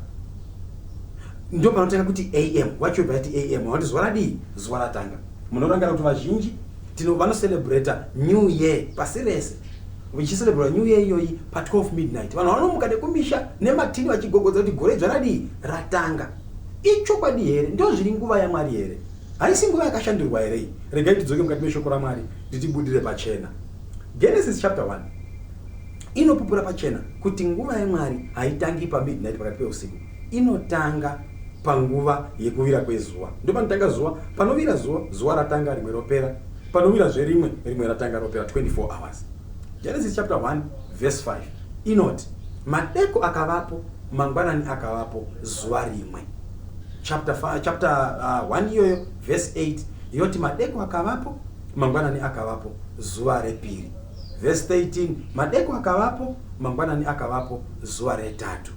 ndo panotanga kuti am. Wacho bati am wati zuva radii, zuva ratanga. Munorangara kuti vazhinji vanocelebrate new year pasi rese. Vachicelebrate new year iyoyi pa 12 midnight. Vanhu vanomuka nekumisha nematini vachigogodza kuti gore radii ratanga. Ichokwadi here, ndo zviri nguva yaMwari here. Haisi nguva yakashandurwa here. Regai tidzoke mukati meshoko raMwari titibudire pachena. Genesis chapter 1 inopupura pachena kuti nguva yaMwari haitangi pa midnight pakati peusiku. Inotanga panguva yekuvira kwezuva. Ndo panotanga zuva, panovira zuva, zuva ratanga rimwe ropera. Panovira zverimwe, rimwe ratanga ropera 24 hours. Genesis chapter 1 verse 5 inoti madeko akavapo, mangwanani akavapo, zuva rimwe. Chapter 1 iyoyo verse 8 yoti madeko akavapo, mangwanani akavapo, zuva repiri. Verse 13 madeko akavapo, mangwanani akavapo, zuva retatu.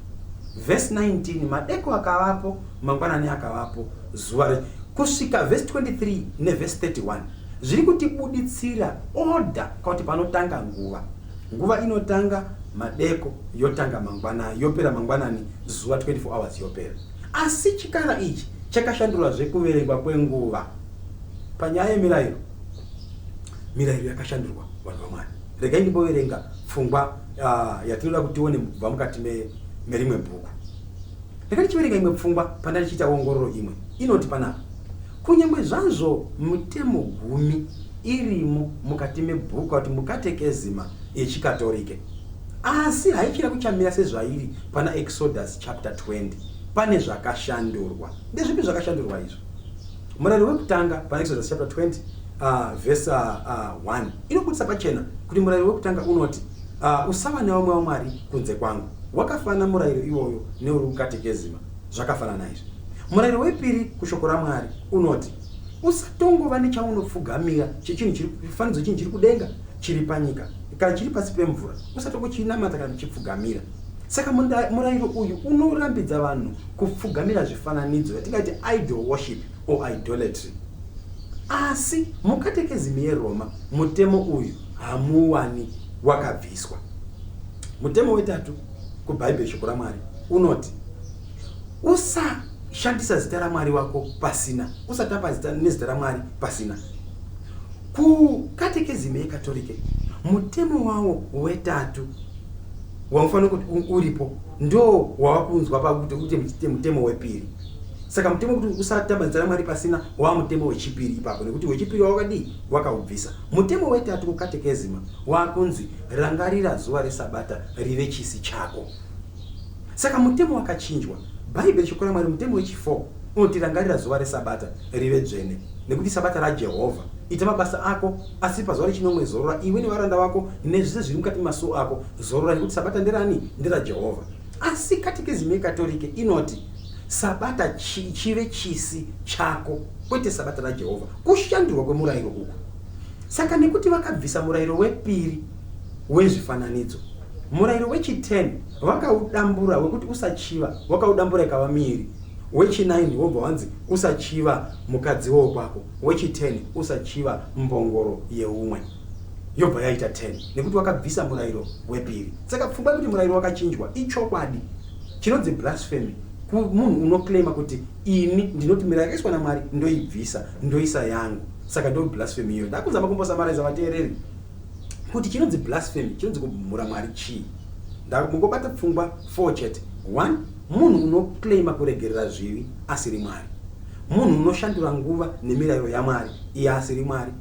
Verse 19 madeko akavapo, mangwanani akavapo, zuva kusvika verse 23 ne verse 31 zviri kutibuditsira order kuti panotanga nguva. Nguva inotanga madeko, yotanga mangwanani, yopera mangwanani, zuva 24 hours yopera. Asi chikara ichi chakashandurwa zvekuverengwa kwenguva. Panyaya yemirayiro, mirayiro yakashandurwa vanhu vaMwari. Regai ndimboverenga pfungwa yatinoda kuti tione kubva mukati merimwe bhuku. Regai ndichiverenga imwe pfungwa pandachiita ongororo imwe. Inoti panapa kunyangwe zvanzo mutemo gumi irimo mukati mebhuku kuti mukatekezima yechikatolike, asi haichina kuchamira sezvairi pana Exodus chapter 20. Pane zvakashandurwa. Ndezvipi zvakashandurwa izvo? Murayiro wekutanga pana Exodus chapter 20 verse 1 inokutisa pachena kuti murayiro wekutanga unoti usava nevamwe vaMwari kunze kwangu. Wakafana murayiro iwoyo neuri kukatekezima, zvakafanana izvo. Murayiro wepiri kushoko raMwari unoti usatongova nechaunopfugamira chifanidzo chinhu chiri kudenga, chiri panyika, kana chiri pasi pemvura, usatongochinamata kana chipfugamira. Saka murayiro uyu unorambidza vanhu kupfugamira zvifananidzo yatingati idol worship or idolatry. Asi mukatekezimi yeRoma mutemo uyu hamuwani wakabviswa. Mutemo wetatu kubhaibheri shoko raMwari unoti usashandisa zita raMwari wako pasina, usatapa nezita raMwari pasina. Kukatekezimi yekatolike mutemo wawo wetatu wamufanira kuti uripo ndo wawakunzwa pakuti uite mutemo wepiri. Saka mutemo kuti usatamba zita raMwari pasina wamutemo wechipiri ipapo, nekuti wechipiri wakadii wakaubvisa. Mutemo wetatu kukatekezima wakunzi rangarira zuva reSabata rive chisi chako. Saka mutemo wakachinjwa. Bhaibheri shoko raMwari mutemo wechi4 unoti rangarira zuva reSabata rive dzvene, nekuti Sabata raJehovha. Ita mabasa ako, asi pazuva rechinomwe zorora iwe nevaranda vako nezvose zviri mukati masuo ako zorora, nekuti Sabata nderani? NderaJehovha. Asi katekezimi yekatolike inoti Sabata chive chisi chako, kwete Sabata raJehovha. Kushandurwa kwemurayiro uku. Saka nekuti vakabvisa murayiro wepiri wezvifananidzo, murayiro wechi10 vakaudambura wekuti usachiva, wakaudambura ikava miri. Wechi9 wobva wanzi usachiva mukadzi wokwako. Wechi10 usachiva mbongoro yeumwe. Yobva yaita 10 nekuti wakabvisa murayiro wepiri. Saka pfungwa kuti murayiro wakachinjwa ichokwadi. Chinonzi blasphemy munhu unoclaima kuti ini ndinoti mirayiro yakaiswa naMwari ndoibvisa, ndoisa yangu. Saka ndo blasphemy iyo. Ndakuzama kumbosamaraiza vateereri kuti chinonzi blasphemy chinonzi kumhura Mwari chii. Ndakungobata pfungwa 4 chete. 1 munhu unoclaima kuregerera zvivi asiri Mwari. Munhu unoshandura nguva nemirayiro yaMwari iye asiri Mwari.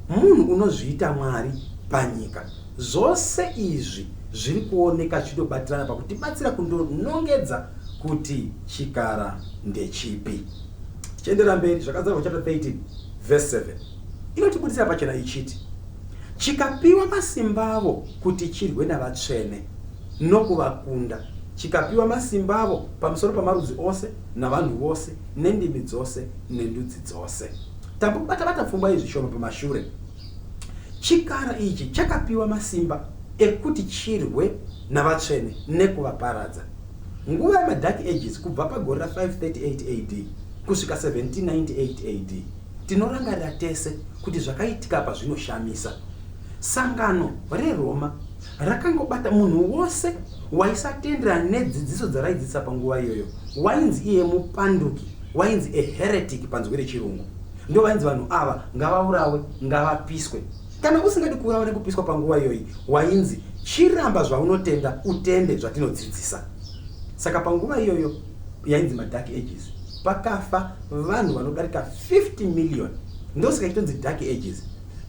Munhu unozviita Mwari panyika. Zvose izvi zviri kuoneka zvinobatirana pakutibatsira kundonongedza kuti chikara ndechipi. Tichiendera mberi zvakadzarwa chapter 13 verse 7 inotibudisira pachena ichiti chikapiwa masimba avo kuti chirwe navatsvene nokuvakunda, chikapiwa masimba avo pamusoro pamarudzi ose navanhu vose nendimi dzose nendudzi dzose. Tambobata pfungwa izvi shoma pamashure. Chikara ichi chakapiwa masimba ekuti chirwe navatsvene nekuvaparadza. Nguva yemadark ages kubva pagore ra538 AD kusvika 1798 AD tinorangarira tese kuti zvakaitika apa zvinoshamisa. Sangano reRoma rakangobata munhu wose waisatendera nedzidziso dzaraidzidzisa panguva iyoyo, wainzi iye mupanduki, wainzi a heretic panzwi rechirungu. Ndo vainzi vanhu ava ngavaurawe, ngavapiswe. Kana usingadi kuurawa nekupiswa panguva iyoyi, wainzi chiramba zvaunotenda utende zvatinodzidzisa. Saka panguva iyoyo yainzi madark ages, pakafa vanhu vanodarika 50 million. Ndosaka ichitonzi dark ages.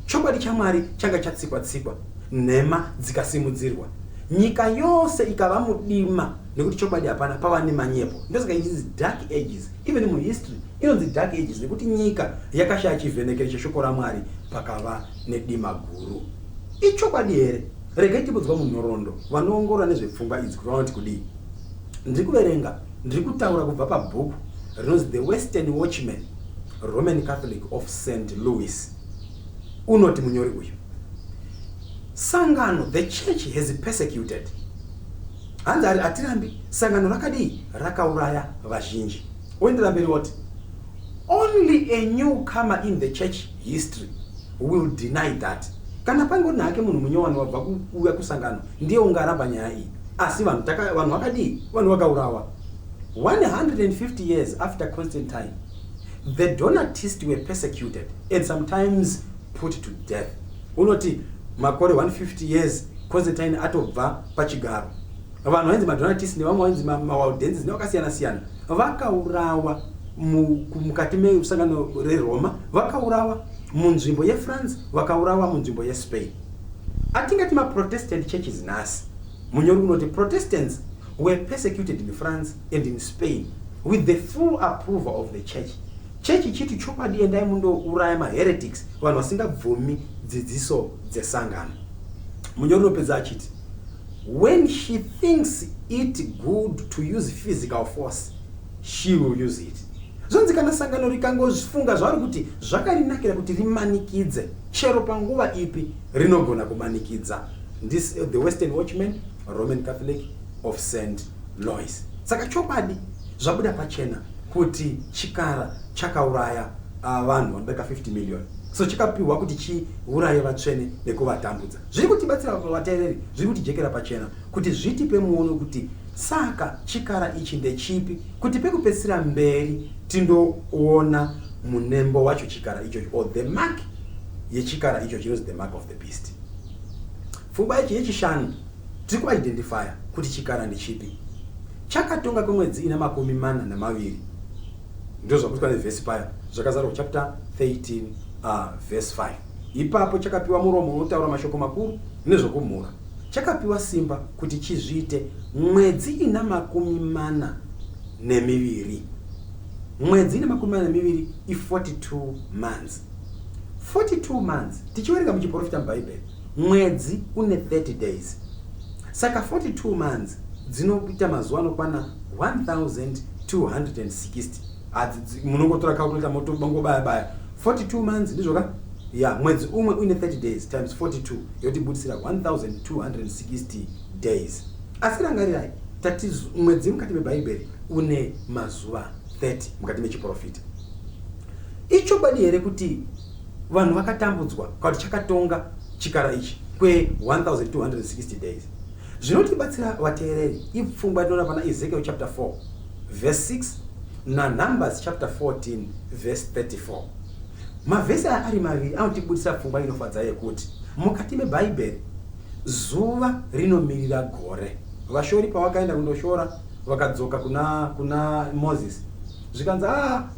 Chokwadi chaMwari changa chatsikwa-tsikwa, nhema dzikasimudzirwa, nyika yose ikava mudima nekuti chokwadi hapana, pava nemanyepo. Ndosaka ichinzi dark ages. Even muhistory inonzi dark ages nekuti nyika yakashaya chivhenekero cheshoko raMwari, pakava nedima guru. Ichokwadi here? Regai tibudzwa munhoroondo vanoongorora nezvepfungwa idzi kuti vanoti kudii. Ndiri kuverenga, ndiri kutaura kubva pabhuku rinonzi The Western Watchman, Roman Catholic of St. Louis. Unoti munyori uyu, sangano, the church has persecuted. Hanzi hatirambi, sangano rakadii, rakauraya vazhinji. Oendera mberi woti, only a newcomer in the church history will deny that. Kana pango nake munhu munyowani wabva kuuya kusangano ndiye ungaramba nyaya iyi. Asi vanhu vakadii, vanhu vakaurawa. 150 years after Constantine, the Donatists were persecuted and sometimes put to death. Unoti makore 150 years Constantine atobva pachigaro. Vanhu vainzi maDonatists nevamwe vainzi maWaldenses nevakasiyana-siyana vakaurawa mukati mesangano reRoma, vakaurawa munzvimbo yeFrance, vakaurawa munzvimbo yeSpain. Atingati maProtestant churches nhasi, munyori unoti Protestants were persecuted in France and in Spain with the full approval of the church. Church chiti chokwadi endai mundouraya maheretics, vanhu vasingabvumi dzidziso dzesangano. Munyori unopedza achiti, when she thinks it good to use physical force, she will use it. Zvonzi kana sangano rikangozvifunga zvari kuti zvakarinakira kuti rimanikidze, chero panguva ipi rinogona kumanikidza. This the Western Watchman, Roman Catholic of St. Louis. Saka chokwadi zvabuda pachena kuti chikara chakauraya vanhu vanodarika 50 million. So chikapiwa kuti chiuraye vatsvene nekuvatambudza. Zviri kutibatsira vateereri, zviri kutijekera pachena kuti zvitipe muono kuti saka chikara ichi ndechipi, kuti pekupedzisira mberi tindoona munembo wacho chikara icho, or the mark yechikara icho chinonzi the mark of the beast. Pfungwa ichi yechishanu tiri kuidentifya kuti chikara ndechipi. Chakatonga kwemwedzi ina makumi mana namaviri. Ndizvo zvakutwa nevhesi paya zvakazarwa chapter 13 verse 5. Ipapo chakapiwa muromo unotaura mashoko makuru nezvokumhura. Chakapiwa simba kuti chizviite mwedzi ina makumi mana nemiviri. Mwedzi ina makumi mana nemiviri i42 months. 42 months tichiwerenga muchiprofita mubhaibheri, mwedzi une 30 days. Saka 42 months dzinoita mazuva anokwana 1260. Munongotora calculator moto bangobaya baya 42 months ndizvoka? Yeah, mwedzi umwe une 30 days times 42 yotibudisira 1260 days. Asi rangarirai, tati mwedzi mukati mebhaibheri une mazuva 30 mukati mechiprofita. Ichokwadi here kuti vanhu vakatambudzwa kuti chakatonga chikara ichi kwe 1260 days. Zvinotibatsira vateereri ipfungwa inoona pana Ezekiel chapter 4 verse 6 na Numbers chapter 14 verse 34. Mavhesi ari maviri anotibudisa pfungwa inofadza yekuti mukati mebhaibheri zuva rinomirira gore. Vashori pavakaenda kundoshora vakadzoka kuna Moses, zvikanzi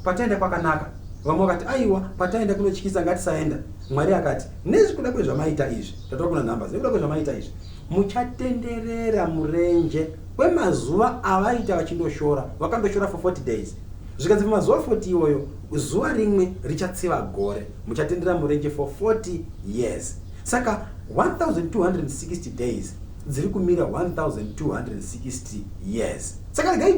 pataenda kwakanaka. Vamwe vakati aiwa pataenda kunotyisa ngatisaenda. Mwari akati nezvikuda kwezvamaita izvi, tatova kuna Numbers, nezvikuda kwezvamaita izvi muchatenderera murenje kwemazuva avaita vachindoshora, vakandoshora for 40 days. Zvikanzi mazuva 40 iwoyo zuva rimwe richatsiva gore, muchatendera murenje for 40 years. Saka 1260 days dziri kumira 1260 years. Saka regai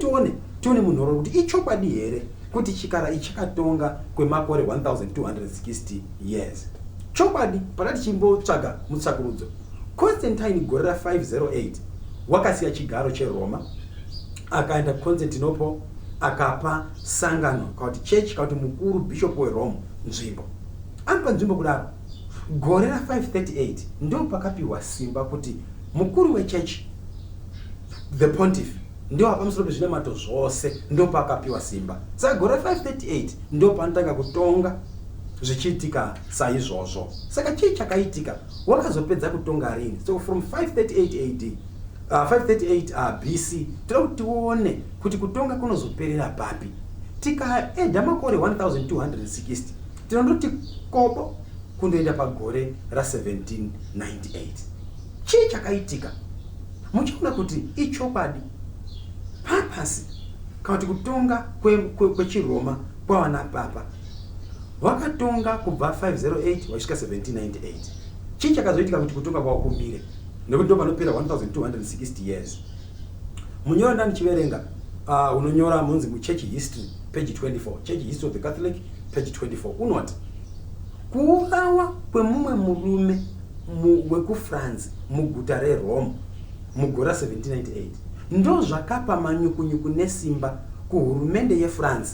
tione munhoro kuti ichokwadi here kuti chikara ichi chakatonga kwemakore 1260 years. Chokwadi patati chimbotsvaga mutsakurudzo, Constantine gore ra508 wakasiya chigaro cheRoma akaenda kuConstantinople akapa sangano kuti church kuti mukuru bishop weRome nzvimbo. Anopa nzvimbo kudaro gore ra538 ndo pakapiwa simba kuti mukuru wechechi, the pontiff, ndio pamusoro pezvinamato zvose ndo pakapiwa simba. Saka gore 538 ndo panotanga kutonga zvichiitika saizvozvo. Saka chii chakaitika? Wakazopedza kutonga rini? So from 538 AD 538 BC tinoda kuti tione kuti kutonga kunozoperera papi. Tikaedha makore 1260 tinondoti kobo kundoenda pagore ra1798. Chii chakaitika? Muchaona kuti ichokwadi papacy kana kuti kutonga kwechiroma kwavana papa vakatonga kubva 508 vasvika 1798. Chii chakazoitika kuti kutonga kwavo kumire? Nekuti ndo panopera 1260 years. Munyora ndani chiverenga unonyora munzi muchurch history page 24, church history of the Catholic page 24, unoti kuurawa kwemumwe murume wekufrance muguta reRome mugore 1798 ndo zvakapa manyukunyuku nesimba kuhurumende yeFrance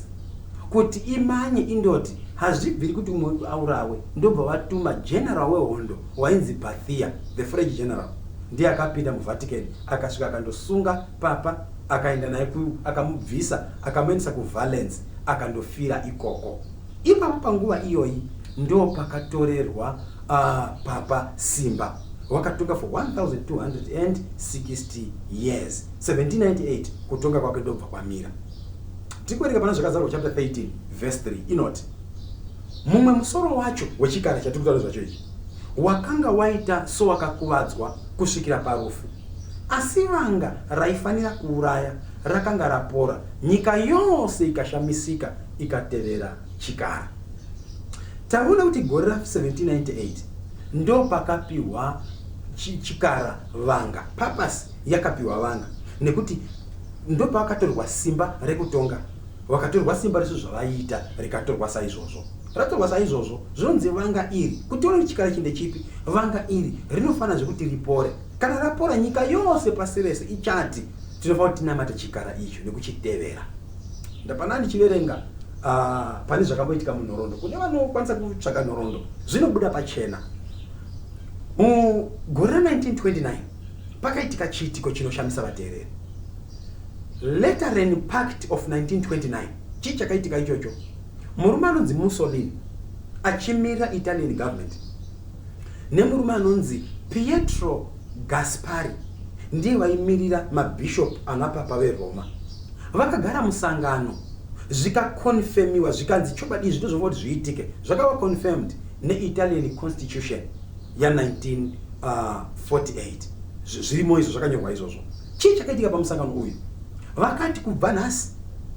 kuti imanye indoti hazvibviri kuti umwe aurawe. Ndobva vatuma general wehondo wainzi Bathia, the French general, ndiye akapinda muVatican akasvika akandosunga papa, akaenda naye akamubvisa akamuendesa kuValence akandofira ikoko. Ipapo panguva iyoyi ndo pakatorerwa papa simba. Wakatonga for 1260 years. 1798 kutonga kwake ndobva kwamira. Tikuereka pana zvakazarwa chapter 13 verse 3 inoti mumwe musoro wacho wechikara chatikutaura zvachoichi wakanga waita so wakakuvadzwa kusvikira parufu, asi vanga raifanira kuuraya rakanga rapora, nyika yose ikashamisika ikatevera chikara. Taona kuti gore ra 1798 ndo pakapiwa chikara vanga, papacy yakapiwa vanga, nekuti ndo pakatorwa simba rekutonga. Wakatorwa simba resu zvavaita rikatorwa saizvozvo. Ratorwa saizvozvo zvinonzi vanga iri, kuti tione chikara chinde chipi, vanga iri rinofana zvekuti ripore. Kana rapora nyika yose pasi rese ichati tinofanira kuti tinamate chikara icho nekuchitevera. Ndapana ndichiverenga pane zvakamboitika munhoroondo. Kune vanokwanisa kutsvaka nhoroondo zvinobuda pachena. Mugore 1929 pakaitika chiitiko chinoshamisa vateereri. Lateran Pact of 1929. Chii chakaitika ichocho? Murume anonzi Mussolini achimirira Italian government nemurume anonzi Pietro Gaspari ndiye vaimirira mabishop anapapa veRoma. Vakagara musangano zvikakonfirmiwa zvikanzi chokwadi zvito zvova kuti zviitike. Zvakava confirmed neItalian constitution ya 1948. Zvirimo izvo zvakanyorwa izvozvo. Chii chakaitika pamusangano uyu? Vakati kubva nhasi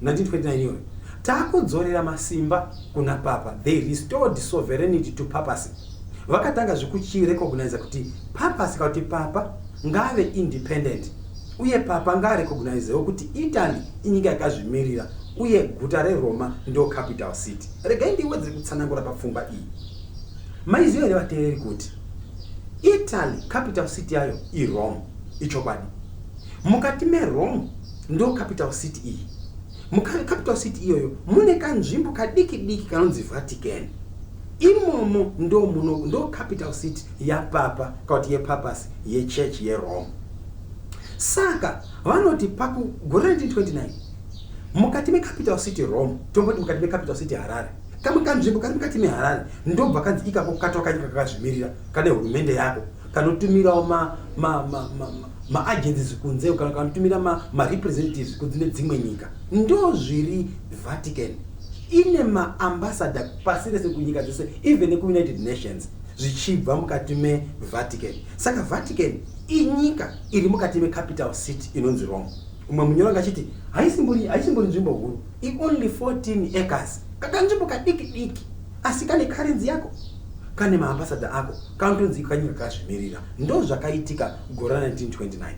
1929 iyoyo takudzorera masimba kuna papa. They restored sovereignty to papacy. Vakatanga zvekuchirecognize kuti papacy kuti papa ngave independent, uye papa ngarecognizewo kuti Italy inyika yakazvimirira uye guta reRoma ndo capital city. Regai ndiwedzere kutsanangura pafungwa iyi. Maiziva here vateereri kuti Italy capital city yayo iRome. Ichokwadi. Mukati meRome ndo capital city iyi. Capital city iyoyo mune kanzvimbo kadiki diki kanonzi Vatican. Imomo ndo capital city ya papa kuti yepapacy yechurch yeRome. Saka vanoti pakugore 1929 mukati mecapital city Rome, tomboti mukati mecapital city Harare, kamwe kanzvimbo kari mukati meHarare ndobva kanzi ikako katoka nyika kakazvimirira kane hurumende yako kanotumirawo ma-agencies kunze, kana kanotumira ma-representatives kunze dzimwe nyika. Ndo zviri Vatican. Ine ma-ambassador pasi rese kunyika dzese, even neku-United Nations, zvichibva mukati meVatican. Saka Vatican inyika iri mukati mecapital city inonzi Rome. Umwe munyoro achiti haisimbori nzvimbo huru, only 14 acres, kakanzvimbo kadiki diki, asi kane currency yako, kane maambassador ako, kantonzi kanyika kazvimirira. Ndo zvakaitika gore 1929.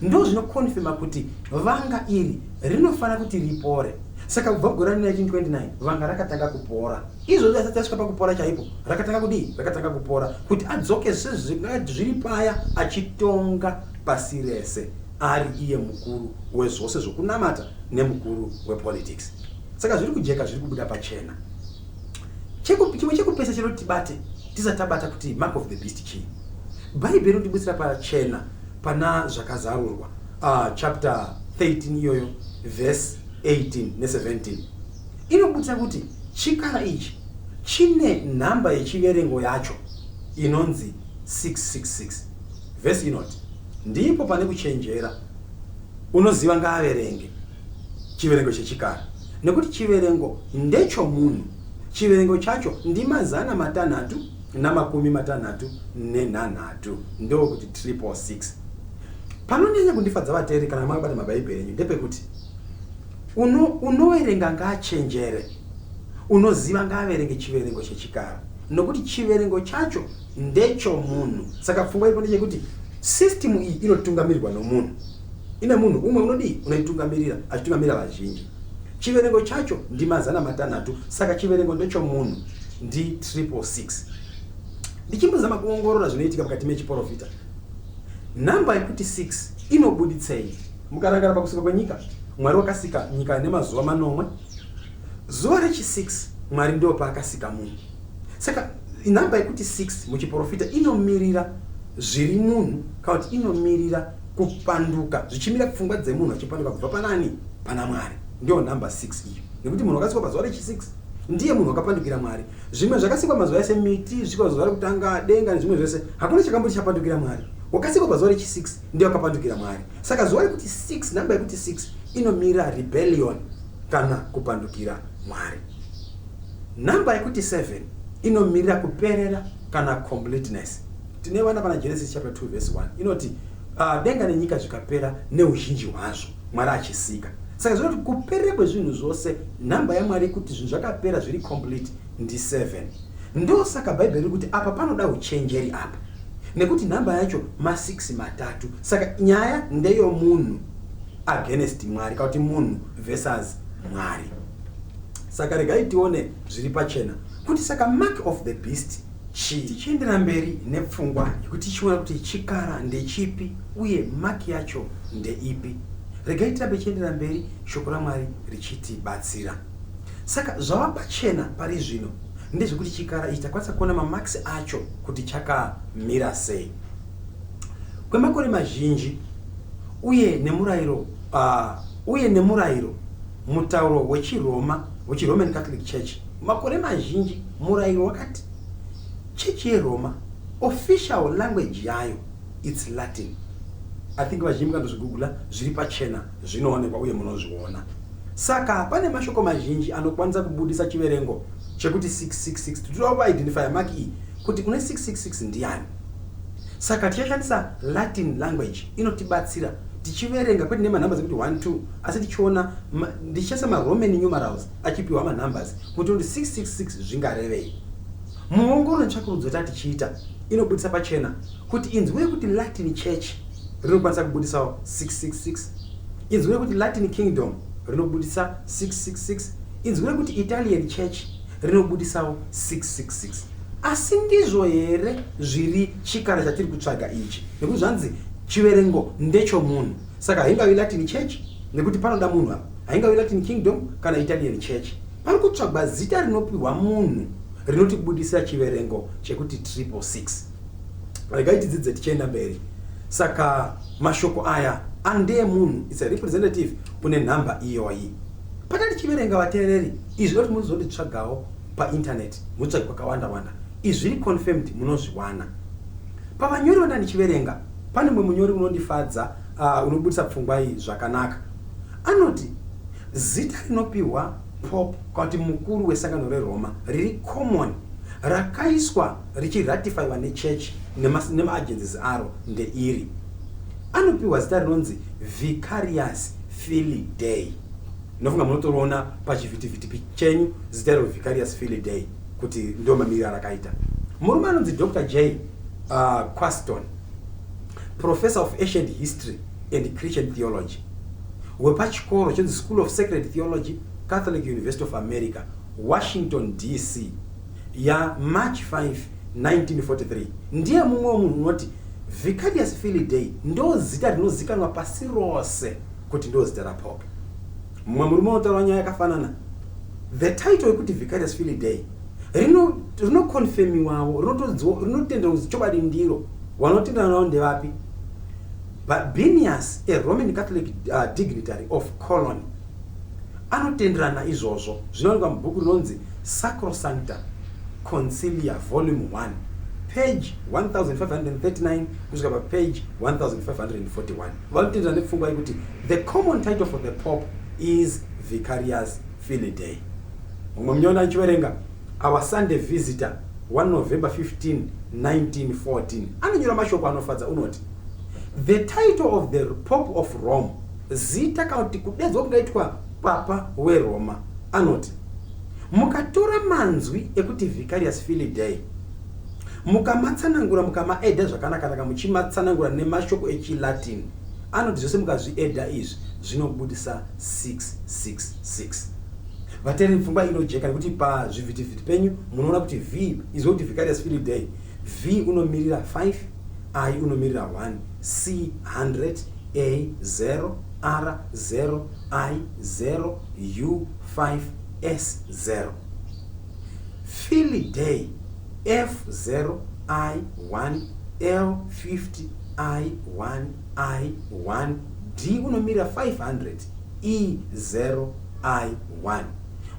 Ndo zvinokonfirma kuti vanga iri rinofana kuti ripore. Saka kubva gore 1929 vanga rakatanga kupora. Izvo zvasati asvika pakupora chaipo, rakatanga kudii? Rakatanga kupora kuti adzoke zviri paya achitonga pasi rese, ari iye mukuru wezvose zvokunamata nemukuru wepolitics. Saka zviri kujeka, zviri kubuda pachena. Chimwe chekupesa chinotibate tisatabata kuti mark of the beast chii. Bhaibheri rinotibetsera pachena pana zvakazarurwa chapter 13 iyoyo verse 18 ne17 inobudisa kuti chikara ichi chine nhamba yechiverengo yacho inonzi 666. Verse inoti ndipo pane kuchenjera unoziva ngaaverenge chiverengo chechikara, nekuti chiverengo ndecho munhu, chiverengo chacho ndi 666 ndo kuti 666. Panonyanya kundifadza vateeri kana makabata mabhaibheri enyu ndepekuti unoverenga ngaachenjere, unoziva ngaaverenge chiverengo chechikara, nokuti chiverengo chacho ndecho munhu. Saka pfungwa ipo ndechekuti system iyi inotungamirirwa nomunhu. Ine munhu umwe unodii unoitungamirira, achitungamirira vazhinji. Chiverengo chacho ndi 666, saka chiverengo ndecho munhu ndi 666. Ndichimbozama kuongorora zvinoitika mukati mechiprofita. Namba yekuti 6 inobuditsei. Mukarangara pakusika kwenyika, Mwari wakasika nyika nemazuva manomwe. Zuva rechi6 Mwari ndo paakasika munhu. Saka namba yekuti 6 muchiprofita inomirira zviri munhu, kana kuti inomirira kupanduka, zvichimira pfungwa dzemunhu achipanduka kubva panani? Pana Mwari. Ndio namba 6 iyo. Nekuti munhu akasikwa pazuva rechi6 ndiye munhu akapandukira Mwari. Zvimwe zvakasikwa mazuva ese, miti, zvikwa zuva rekutanga, denga nezvimwe zvese, hakuna chakamboti chapandukira Mwari. Wakasikwa pazuva rechi6 ndiye akapandukira Mwari. Saka zuva rekuti 6, namba yekuti 6 inomira rebellion kana kupandukira Mwari. Namba yekuti 7 inomirira kuperera kana completeness. Tinewana pana Genesis chapter 2 verse 1 inoti denga nenyika zvikapera neuzhinji hwazvo Mwari achisika. Saka zvinoti kuperera kwezvinhu zvose, namba yaMwari kuti zvinhu zvakapera zviri complete ndi 7. Ndo saka bhaibheri kuti apa panoda uchenjeri apa, nekuti namba yacho 6 Saka nyaya ndeyo munhu against Mwari, kana kuti munhu versus Mwari. Saka regai tione zviri pachena kuti saka mark of the beast chii. Tichiendera mberi nepfungwa yekuti tichiona kuti chikara ndechipi uye mark yacho ndeipi. Regai tirambe tichiendera mberi, shoko raMwari richitibatsira. Saka zvava pachena pari zvino ndezvekuti chikara ichi takwanisa kuona mamarks acho kuti chakamira sei. Kwemakore mazhinji uye nemurayiro mutauro wechiRoman Catholic Church, makore mazhinji murayiro wakati chechi yeRoma official language yayo it's Latin. I think vazhinji mukandozvigugula zviri pachena zvinoonekwa uye munozviona. Saka pane mashoko mazhinji anokwanisa kubudisa chiverengo chekuti 666. Tinoda kuidentify mark iyi kuti une 666 ndiani. Saka tichashandisa Latin language inotibatsira tichiverenga kwete nemanambers ekuti 1 2, asi tichiona ndichasa maRoman numerals achipiwa manumbers kuti ndi 666 zvingarevei. Muongoro netsvakurudzo tatichiita inobudisa pachena kuti inzwi rekuti Latin Church rinokwanisa kubudisa 666, inzwi rekuti Latin Kingdom rinobudisa 666, inzwi rekuti Italian Church rinobudisa 666. Asi ndizvo here zviri chikara chatiri kutsvaga ichi, nekuti zvanzi chiverengo ndecho munhu. Saka haingavi Latin Church nekuti panoda munhu apa, haingavi Latin Kingdom kana Italian Church. Pari kutsvagwa zita rinopiwa munhu rinotibudisira chiverengo chekuti 666. Regai tidzidze tichienda mberi. Saka mashoko aya andeye munhu, it's a representative une nhamba iyoyi. Patati chiverenga vateereri, izvi kuti munozonditsvagawo painternet, mutsvagi kwakawanda-wanda. Izvi zviri confirmed munozviwana. Pavanyori vanda ndichiverenga, pane mumwe munyori unondifadza, unobudisa pfungwa iyi zvakanaka. Anoti zita rinopiwa Pope kuti mukuru wesangano reRoma riri common, rakaiswa richiratifaiwa nechurch nemaagencies aro ndeiri. Anopiwa zita rinonzi Vicarious Filii Dei. Nofunga munotoona pachivhitivhiti chenyu zita rero Vicarious Filii Dei kuti ndo mamiriro arakaita. Murume anonzi Dr. J. Quaston, professor of ancient history and Christian theology, wepachikoro chenzi School of Sacred Theology, Catholic University of America, Washington DC, ya March 5, 1943. Ndiye mumwe munhu unoti Vicarious Filii Dei ndo zita rinozikanwa pasi rose kuti ndo zita raPope. Mumwe murume unotaura nyaya yakafanana. The title yekuti Vicarious Filii Dei rinokonfirmiwawo, rinotendera kuti chokwadi ndiro. Vanotendera navo ndevapi? But Binius, a Roman Catholic dignitary of Cologne, anotenderana izvozvo zvinowanikwa mubhuku rinonzi Sacrosancta Concilia Volume 1, page 1539 kusvika papage 1541. Vanotenderana nepfungwa yekuti the common title for the Pope is Vicarius Filii Dei. Mumwe munyona achiverenga Our Sunday Visitor 1 November 15, 1914 anonyora mashoko anofadza unoti the title of the Pope of Rome, zita kauti kudedzwa kungaitwa papa weRoma, anoti mukatora manzwi ekuti Vicarius Filii Dei mukamatsanangura mukamaedha zvakanaka muchimatsanangura nemashoko echiLatin, anoti zvose mukazviedha izvi zvinobudisa 666. Vateereri, pfungwa inojeka nekuti pazvivhitivhiti penyu munoona kuti V izvo kuti Vicarius Filii Dei, V unomirira 5, I unomirira 1, C 100, A 0, R 0, I 0, U 5, S 0. Filii Dei, F 0, I 1, L 50, I 1, I 1, D unomirira 500, E 0, I 1.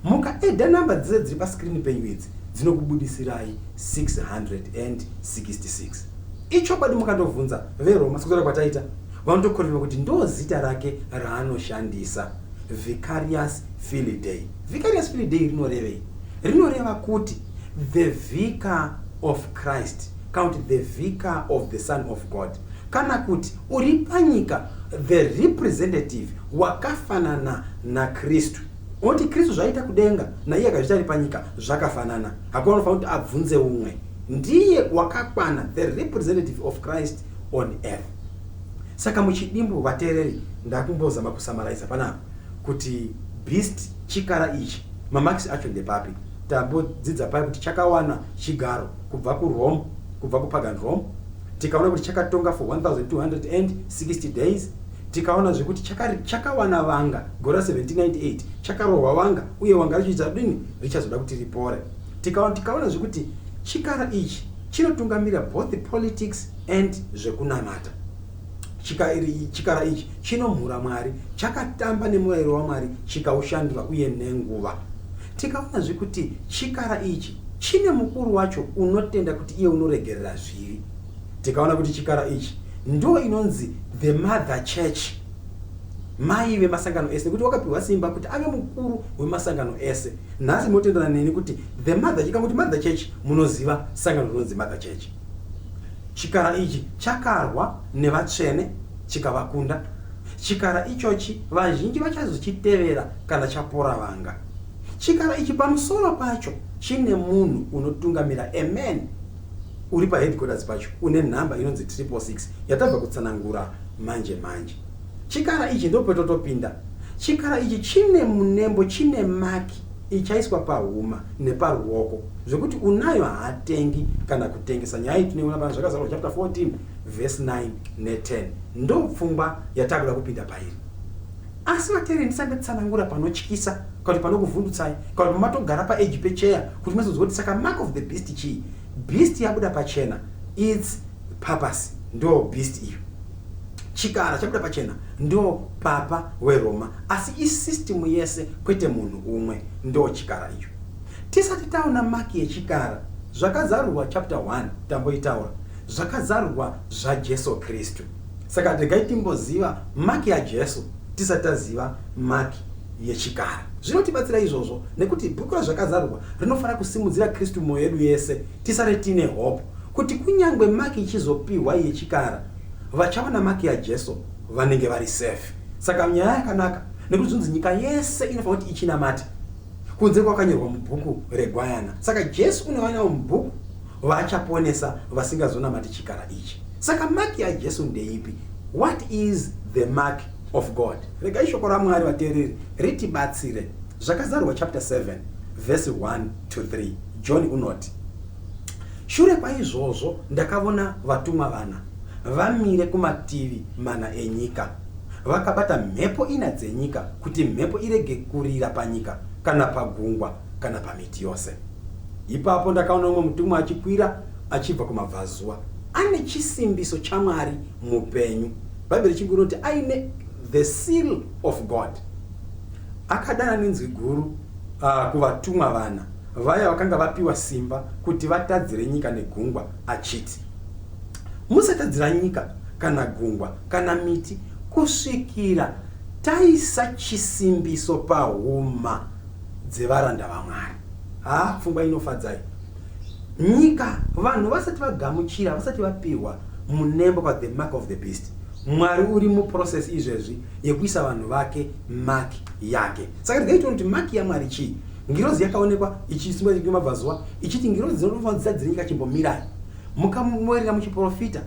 Mukaedha namba dzese dziri paskrini penyu idzi dzinokubudisirai 666. Ichokwadi mukandobvunza veRoma kusukira kwataita vanotokorera kuti ndo zita rake raanoshandisa, Vicarius Filii Dei. Vicarius Filii Dei rinorevei? Rinoreva kuti the vicar of Christ, kana kuti the vicar of the Son of God, kana kuti uri panyika the representative wakafanana na Kristu. Oti Kristu zvaita kudenga na iye akazvita ari panyika zvakafanana, hakuna unofanira kuti abvunze umwe. Ndiye wakakwana, the representative of Christ on earth. Saka muchidimbu vateereri ndakumbozama kusamaraiza panapa kuti beast chikara ichi mamakisi acho ndepapi. Tambodzidza pai kuti chakawana chigaro kubva kuRome, kubva kupagan Rome. Tikaona kuti chakatonga for 1260 days. Tikaona zvekuti chakawana vanga gore 1798, chakarohwa vanga uye vanga richiita dini richazoda kuti ripore. Tikaona zvekuti chikara ichi chinotungamirira both the politics and zvekunamata. Chikara ichi chinomhura Mwari, chakatamba nemurayiro waMwari, chikaushandura uye nenguva. Tikaona zvekuti chikara ichi chine mukuru wacho unotenda kuti iye unoregerera zvivi. Tikaona kuti chikara ichi ndo inonzi the mother church, mai vemasangano ese, kuti wakapiwa simba kuti ave mukuru wemasangano ese. Nhasi motendana neni kuti the mother, chikangoti mother church munoziva sangano rinonzi mother church. Chikara ichi chakarwa nevatsvene chikavakunda. Chikara ichochi vazhinji vachazochitevera kana chapora vanga. Chikara ichi pamusoro pacho chine munhu unotungamira, amen, uri paheadquarters pacho une nhamba inonzi 666 yatabva kutsanangura manje. Chikara ichi ndo petotopinda. Chikara ichi chine munembo, chine maki ichaiswa pahuma neparuoko zvekuti unayo haatengi kana kutengesa. Nyaya iyi tinoona pana zvakazarwa chapter 14 verse 9 ne10. Ndo pfungwa yatakuda kupinda pairi. Asi vateereri, ndisandotsanangura panotyisa kuti panokuvhundutsai kuti pamatogara paedge pecheya kuti mazoziva kuti saka mark of the beast chii. Beast yabuda pachena, its papacy, ndo beast iyo. Chikara chabuda pachena ndo papa weRoma, asi isystem yese kwete munhu umwe ndo chikara iyo. Tisati taona maki yechikara zvakazarurwa chapter 1 tamboitaura zvakazarurwa zvaJesu Kristu. Saka regai timboziva maki yaJesu tisati taziva maki yechikara. Zvinotibatsira izvozvo nekuti bhuku razvakazarurwa rinofanira kusimudzira Kristu mwoyo yedu yese, tisare tine hope kuti kunyangwe maki ichizopiwa yechikara vachaona maki yaJesu vanenge vari safe. Saka nyaya yakanaka nekuti zvinzi nyika yese inofanira kuti ichinamata kunze kwakanyorwa mubhuku reGwayana. Saka Jesu unowana mubhuku vachaponesa vasingazonamati chikara ichi. Saka maki yaJesu ndeipi? What is the mark of God? Regai shoko raMwari vateereri ritibatsire. Zvakazarurwa chapter 7 verse 1 to 3. John unoti, shure kwaizvozvo ndakaona vatumwa vana vamire kumativi mana enyika, vakabata mhepo ina dzenyika kuti mhepo irege kurira panyika kana pagungwa kana pamiti yose. Ipapo ndakaona umwe mutumwa achikwira achibva kumabvazuva ane chisimbiso chaMwari mupenyu, bhaibheri chinguru kuti aine the seal of God. Akadana nenzwi guru kuvatumwa vana vaya vakanga vapiwa simba kuti vatadzire nyika negungwa achiti, musatadzira nyika kana gungwa kana miti kusvikira taisa chisimbiso pahuma dzevaranda vaMwari. Pfungwa inofadzai. Nyika vanhu vasati vagamuchira, vasati vapiwa munembo pa the mark of the beast, Mwari uri mu process izvezvi yekuisa vanhu vake mark yake. Saka ndigaita kuti mark yaMwari chii? Ngirozi yakaonekwa ichisimba chimabvazuva ichiti ngirozi dzinofanira dzadzira nyika chimbomira. Mukamwerera muchiprofita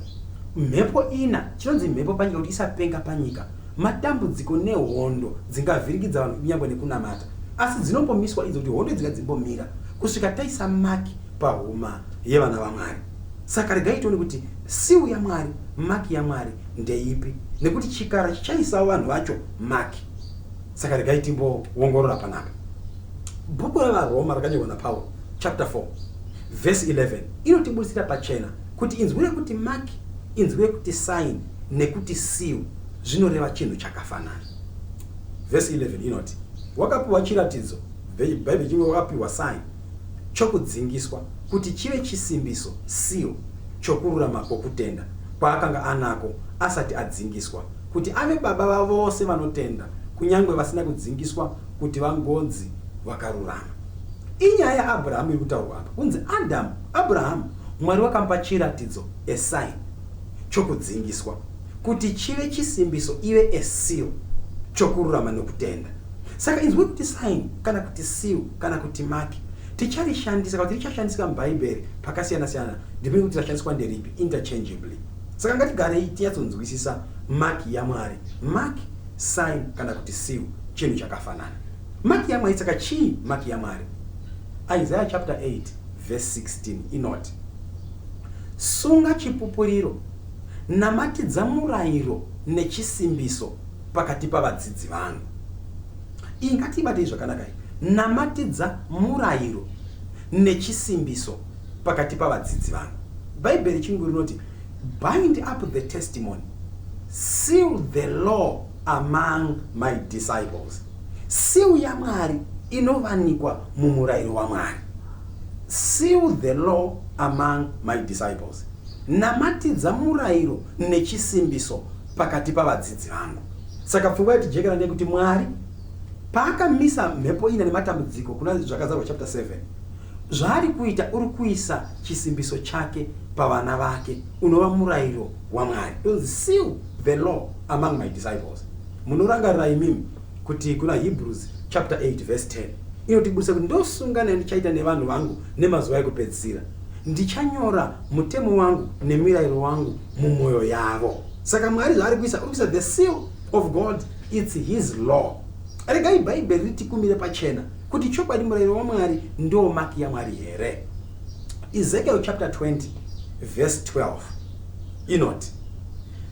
mhepo ina, chinonzi mhepo panyika kuti isapenga panyika, matambudziko nehondo dzingavhirikidza vanhu kunyangwe nekunamata, asi dzinombomiswa idzo kuti hondo dzingadzimbomira kusvika taisa mark pahuma yevana vaMwari. Saka regaitoni kuti siu yaMwari, mark yaMwari ndeipi, nekuti chikara chichaisa vanhu vacho mark. Saka regaitimboongorora panapa. Bhuku ravaroma rakanyorwa naPauro chapter 4 verse 11 inotiburisira pachena kuti inzwi rekuti mark, inzwi rekuti sign nekuti seal zvinoreva chinhu chakafanana. Verse 11 inoti, wakapiwa chiratidzo, bhaibheri chimwe wakapiwa sign chokudzingiswa kuti chive chisimbiso, seal chokururama kwokutenda kwaakanga anako asati adzingiswa, kuti ave baba vavose vanotenda, kunyangwe vasina kudzingiswa, kuti vangonzi vakarurama. Inyaya yaAbhurahamu iri kutaurwa apa. Kunzi Abraham Mwari wakampa chiratidzo, a sign chokudzingiswa, kuti chive chisimbiso, ive a seal chokururama nokutenda. Saka inzwi kuti sign kana kuti seal kana kuti mark ticharishandisa kuti richashandiswa mubhaibheri pakasiyana siyana, ndipeni kuti rashandiswa nderipi interchangeably. Saka ngatigarei tiyatsonzwisisa mark yaMwari, mark, sign kana kuti seal chinhu chakafanana. Mark yaMwari, saka chii mark yaMwari? Isaiah chapter 8 verse 16 inoti, sunga chipupuriro, namatidza murayiro nechisimbiso pakati pavadzidzi vangu. Ingatibate zvakanaka, namatidza murayiro nechisimbiso pakati pavadzidzi vangu. Bhaibheri chinguru rinoti, bind up the testimony, seal the law among my disciples. Seal yaMwari inovanikwa mumurayiro waMwari. Seal the law among my disciples. Namatidza murayiro nechisimbiso pakati pavadzidzi vangu. Saka pfungwa yatijekera ndekuti Mwari paakamisa mhepo ina nematambudziko kuna zvakazarwa chapter 7, zvaari kuita uri kuisa chisimbiso chake pavana vake, unova murayiro waMwari. Seal the law among my disciples. Munorangarira imimi kuti kuna Hebrews chapter 8 verse 10 inotiburisa kuti ndosungana ndichaita nevanhu vangu nemazuva ekupedzisira, ndichanyora mutemo wangu nemirayiro wangu mumwoyo yavo. Saka Mwari zvaari kuisa, uri kuisa the seal of God, it's his law. Regai bhaibheri ritikumire pachena kuti chokwadi murayiro waMwari ndo mark yaMwari here. Ezekiel chapter 20 verse 12 inoti,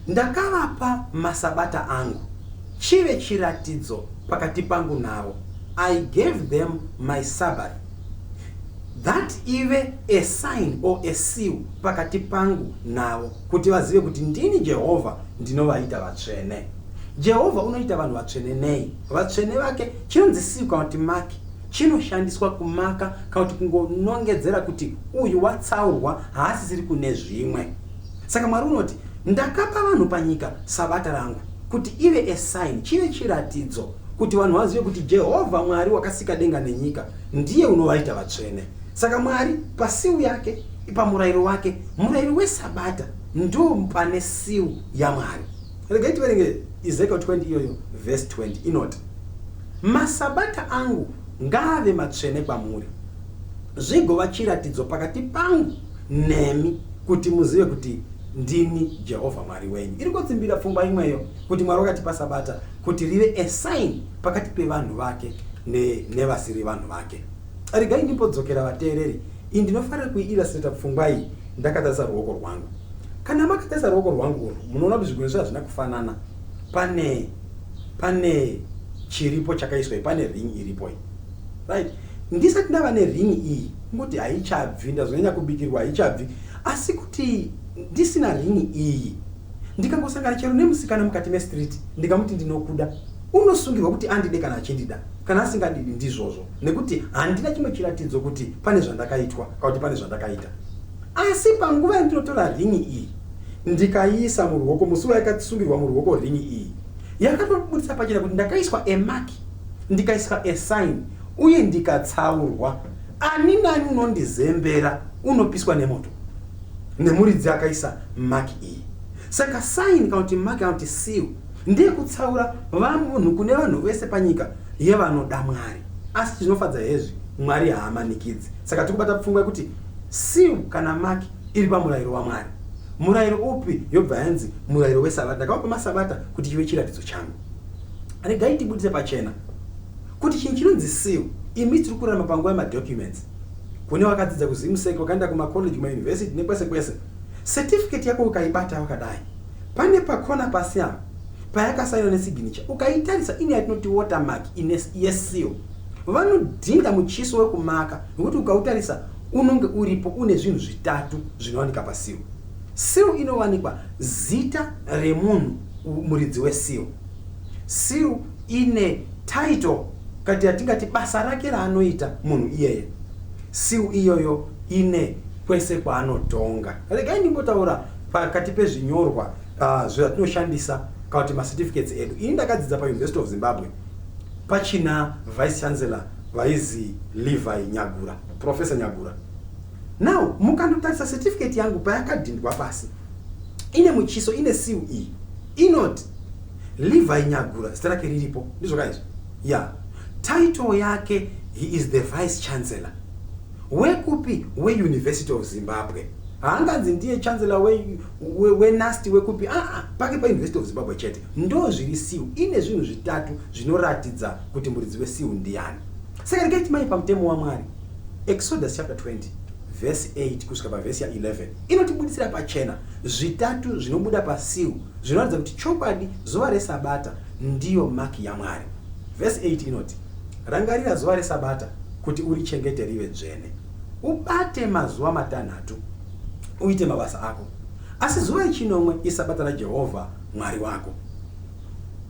ndakavapa masabata angu chive chiratidzo pakati pangu navo. I gave them my Sabbath, that ive a sign or a seal pakati pangu navo, kuti vazive kuti ndini Jehovha ndinovaita vatsvene. Jehovha unoita vanhu vatsvene nei? Vatsvene vake chinonzi seal kana kuti mark, chinoshandiswa kumaka kana kuti kungonongedzera kuti uyu watsaurwa, haasisiri kune zvimwe. Saka Mwari unoti, ndakapa vanhu panyika sabata rangu kuti ive a sign, chive chiratidzo, kuti vanhu vazive kuti Jehovha Mwari wakasika denga nenyika ndiye unovaita vatsvene. Saka Mwari pasiu yake, pamurayiro wake, murayiro wesabata ndo pane siu yaMwari. Regai tiverenge Ezekiel 20 iyoyo verse 20 inoti, masabata angu ngave matsvene kwamuri, zvigova chiratidzo pakati pangu nemi, kuti muzive kuti ndini Jehovha Mwari wenyu. Iri kutsimbira pfungwa imweyo kuti Mwari wakatipa sabata kuti rive a sign pakati pevanhu vake nevasiri vanhu vake. Regai ndimbodzokera vateereri, ini ndinofanira kuiillustrata pfungwa iyi ndakatarisa ruoko rwangu. Kana makatarisa ruoko rwangu urwu, munoona kuti zvinhu zvazvina kufanana. Pane chiripo chakaiswa, pane ring iripo, right? Ndisati ndava nering iyi ngoti haichabvi, ndazonyanya kubikirwa haichabvi, asi kuti ndisina ring iyi ndikangosangana chero nemusikana mukati mestreet ndikamuti ndinokuda, unosungirwa kuti andide kana achindida, kana asingadidi ndizvozvo, nekuti handina chimwe chiratidzo kuti pane zvandakaitwa kana kuti pane zvandakaita. Asi panguva yandinotora ringi iyi ndikaiisa muruoko, musi wayakasungirwa muruoko ringi iyi yakatobudisa pachena kuti ndakaiswa emaki, ndikaiswa esign, uye ndikatsaurwa. Ani nani unondizembera unopiswa nemoto. Nemuridzi akaisa maki iyi. Saka sign kana kuti maki kana kuti seal ndiye kutsaura vanhu kune vanhu vese panyika yevanoda Mwari. Asi zvinofadza hezvi Mwari haamanikidzi. Saka tikubata pfungwa kuti seal kana maki iri pamurayiro waMwari. Murayiro upi? Yobva yanzi murayiro weSabata. Ndakavapa maSabata kuti chive chiratidzo changu. Regai tibudise pachena kuti chinhu chinonzi seal, imi tiri kurarama panguva yemadocuments. Kune wakadzidza kuzimuseki, wakaenda kumacollege, kumauniversity nekwese kwese, certificate yako ukaibata wakadai, pane pakona pasi apo payakasainwa nesignature, ukaitarisa ine yatinoti watermark yeseal. Vanodhinda muchiso wekumaka nokuti ukautarisa unonge uripo une zvinhu zvitatu zvinowanika paseal. Seal inowanikwa zita remunhu muridzi weseal. Seal ine title kati yatingati basa rake raanoita munhu iyeye. Seal iyoyo ine kwese kwaanotonga. Regai ndimbotaura pakati pezvinyorwa zvatinoshandisa kana kuti macertificates edu. Ini ndakadzidza paUniversity of Zimbabwe pachina vice chancellor vaizi Levi Nyagura, Professor Nyagura. Now mukandotarisa certificate yangu payakadhindwa pasi ine muchiso, ine seal iyi inoti Levi Nyagura, zita rake riripo, ndizvo kaizvo. Yeah. Title yake, he is the vice chancellor. Wekupi? We-University of Zimbabwe. Haanganzi ndiye chancellor we-NUST wekupi. Pake pa-University of Zimbabwe chete. Ndo zviri seal. Ine zvinhu zvitatu zvinoratidza kuti muridzi weseal ndiani. Saka regai timanye pamutemo waMwari. Exodus chapter 20 verse 8 kusvika paverse ya 11 inotibudisira pachena zvitatu zvinobuda paseal zvinoratidza kuti chokwadi zuva reSabata ndiyo maki yaMwari. Verse 8 inoti, rangarira zuva reSabata kuti urichengete rive dzvene. Ubate mazuva matanhatu uite mabasa ako, asi zuva rechinomwe iSabata raJehovha Mwari wako.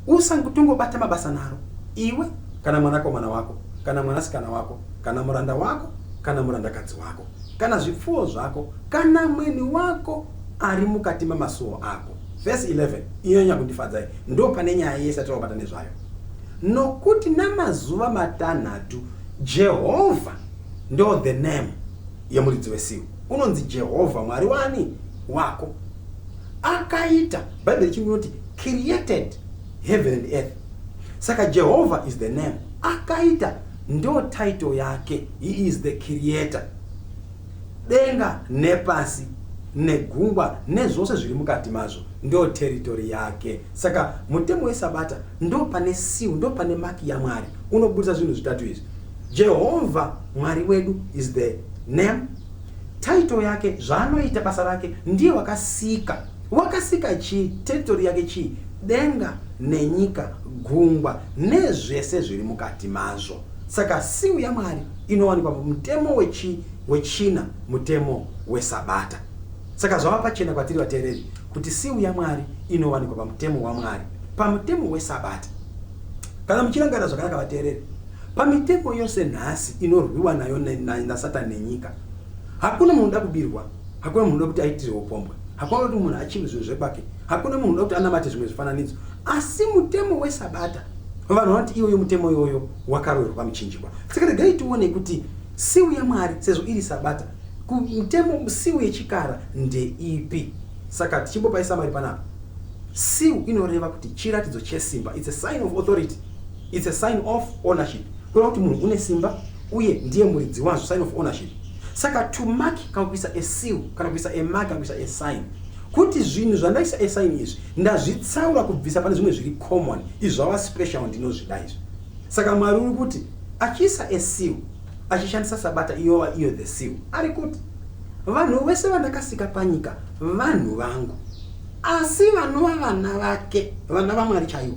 Usangotongobata mabasa naro, iwe kana mwanakomana wako kana mwanasikana wako kana muranda wako kana murandakadzi wako kana zvipfuwo zvako kana mweni wako ari mukati mamasuo ako. Verse 11 iyo nyakundifadzai, ndo pane nyaya yese yatinobata nezvayo. Nokuti namazuva matanhatu Jehovha ndo the name yemuridzi weseal. Unonzi Jehovha Mwari wani wako akaita. Bhaibheri chinoti created heaven and earth. Saka Jehovah is the name. Akaita ndo title yake. He is the creator. Denga nepasi negungwa nezvose zviri mukati mazvo ndo territory yake. Saka mutemo weSabata ndo pane seal, ndo pane maki yaMwari. Unobudisa zvinhu zvitatu izvi. Jehovha Mwari wedu is the name. Title yake, zvaanoita basa rake, ndiye wakasika. Wakasika chii? Territory yake chii? Denga nenyika, gungwa nezvese zviri mukati mazvo. Saka seal yaMwari inowanikwa mutemo wechina, mutemo weSabata. Saka zvava pachena kwatiri vateereri kuti seal yaMwari inowanikwa pamutemo waMwari, pamutemo weSabata. Kana muchirangarira zvakanaka vateereri, pamitemo yose nhasi inorwiwa nayo naSatani nenyika, hakuna munhu unoda kubirwa, hakuna munhu unoda kuti aitire upombwe, hakuna kuti munhu achive zvinhu zvekwake, hakuna munhu unoda kuti anamate zvimwe zvifananidzo. Asi mutemo weSabata vanhu vanoti iwoyo mutemo iwoyo wakaroverwa pamuchinjikwa. Saka regai tione kuti seal yaMwari sezvo iri Sabata, mutemo seal yechikara ndeipi. Saka tichimbopai samari panapa. Seal inoreva kuti chiratidzo chesimba. It's a sign of authority. It's a sign of ownership. Kureva kuti munhu une simba uye ndiye muridzi wazvo, sign of ownership. Saka to mark kana kuisa a seal, kana kuisa a mark, kana kuisa a sign, kuti zvinhu zvandaisa a sign izvi ndazvitsaura kubvisa pane zvimwe zviri common, izvi zvava special ndinozvida izvi. Saka Mwari uri kuti achiisa a seal achishandisa Sabata iyo the seal, ari kuti vanhu vese vandakasika panyika vanhu vangu, asi vanova vana vake, vana vaMwari chaivo,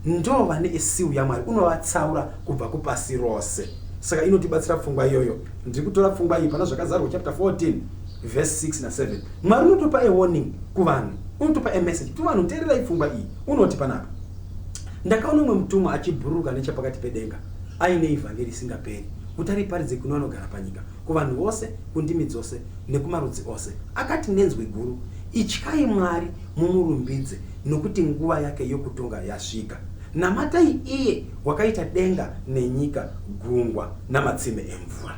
ndo vane a seal yaMwari. Unovatsaura kubva kupasi rose. Saka inotibatsira pfungwa iyoyo. Ndiri kutora pfungwa iyi pana zvakazarwa chapter 14 verse 6 na 7. Mwari unotopa a warning kuvanhu unotopa message kuti vanhu teererai pfungwa iyi. Unoti panapa, ndakaona umwe mutumwa achibhururuka nechapakati pedenga aine ivhangeri isingaperi kuti ariparidze kuno vanogara panyika, kuvanhu vose, kundimi dzose nekumarudzi ose. Akati nenzwi guru, ityai Mwari mumurumbidze, nokuti nguva yake yokutonga yasvika. Namatai iye wakaita denga nenyika, gungwa namatsime emvura.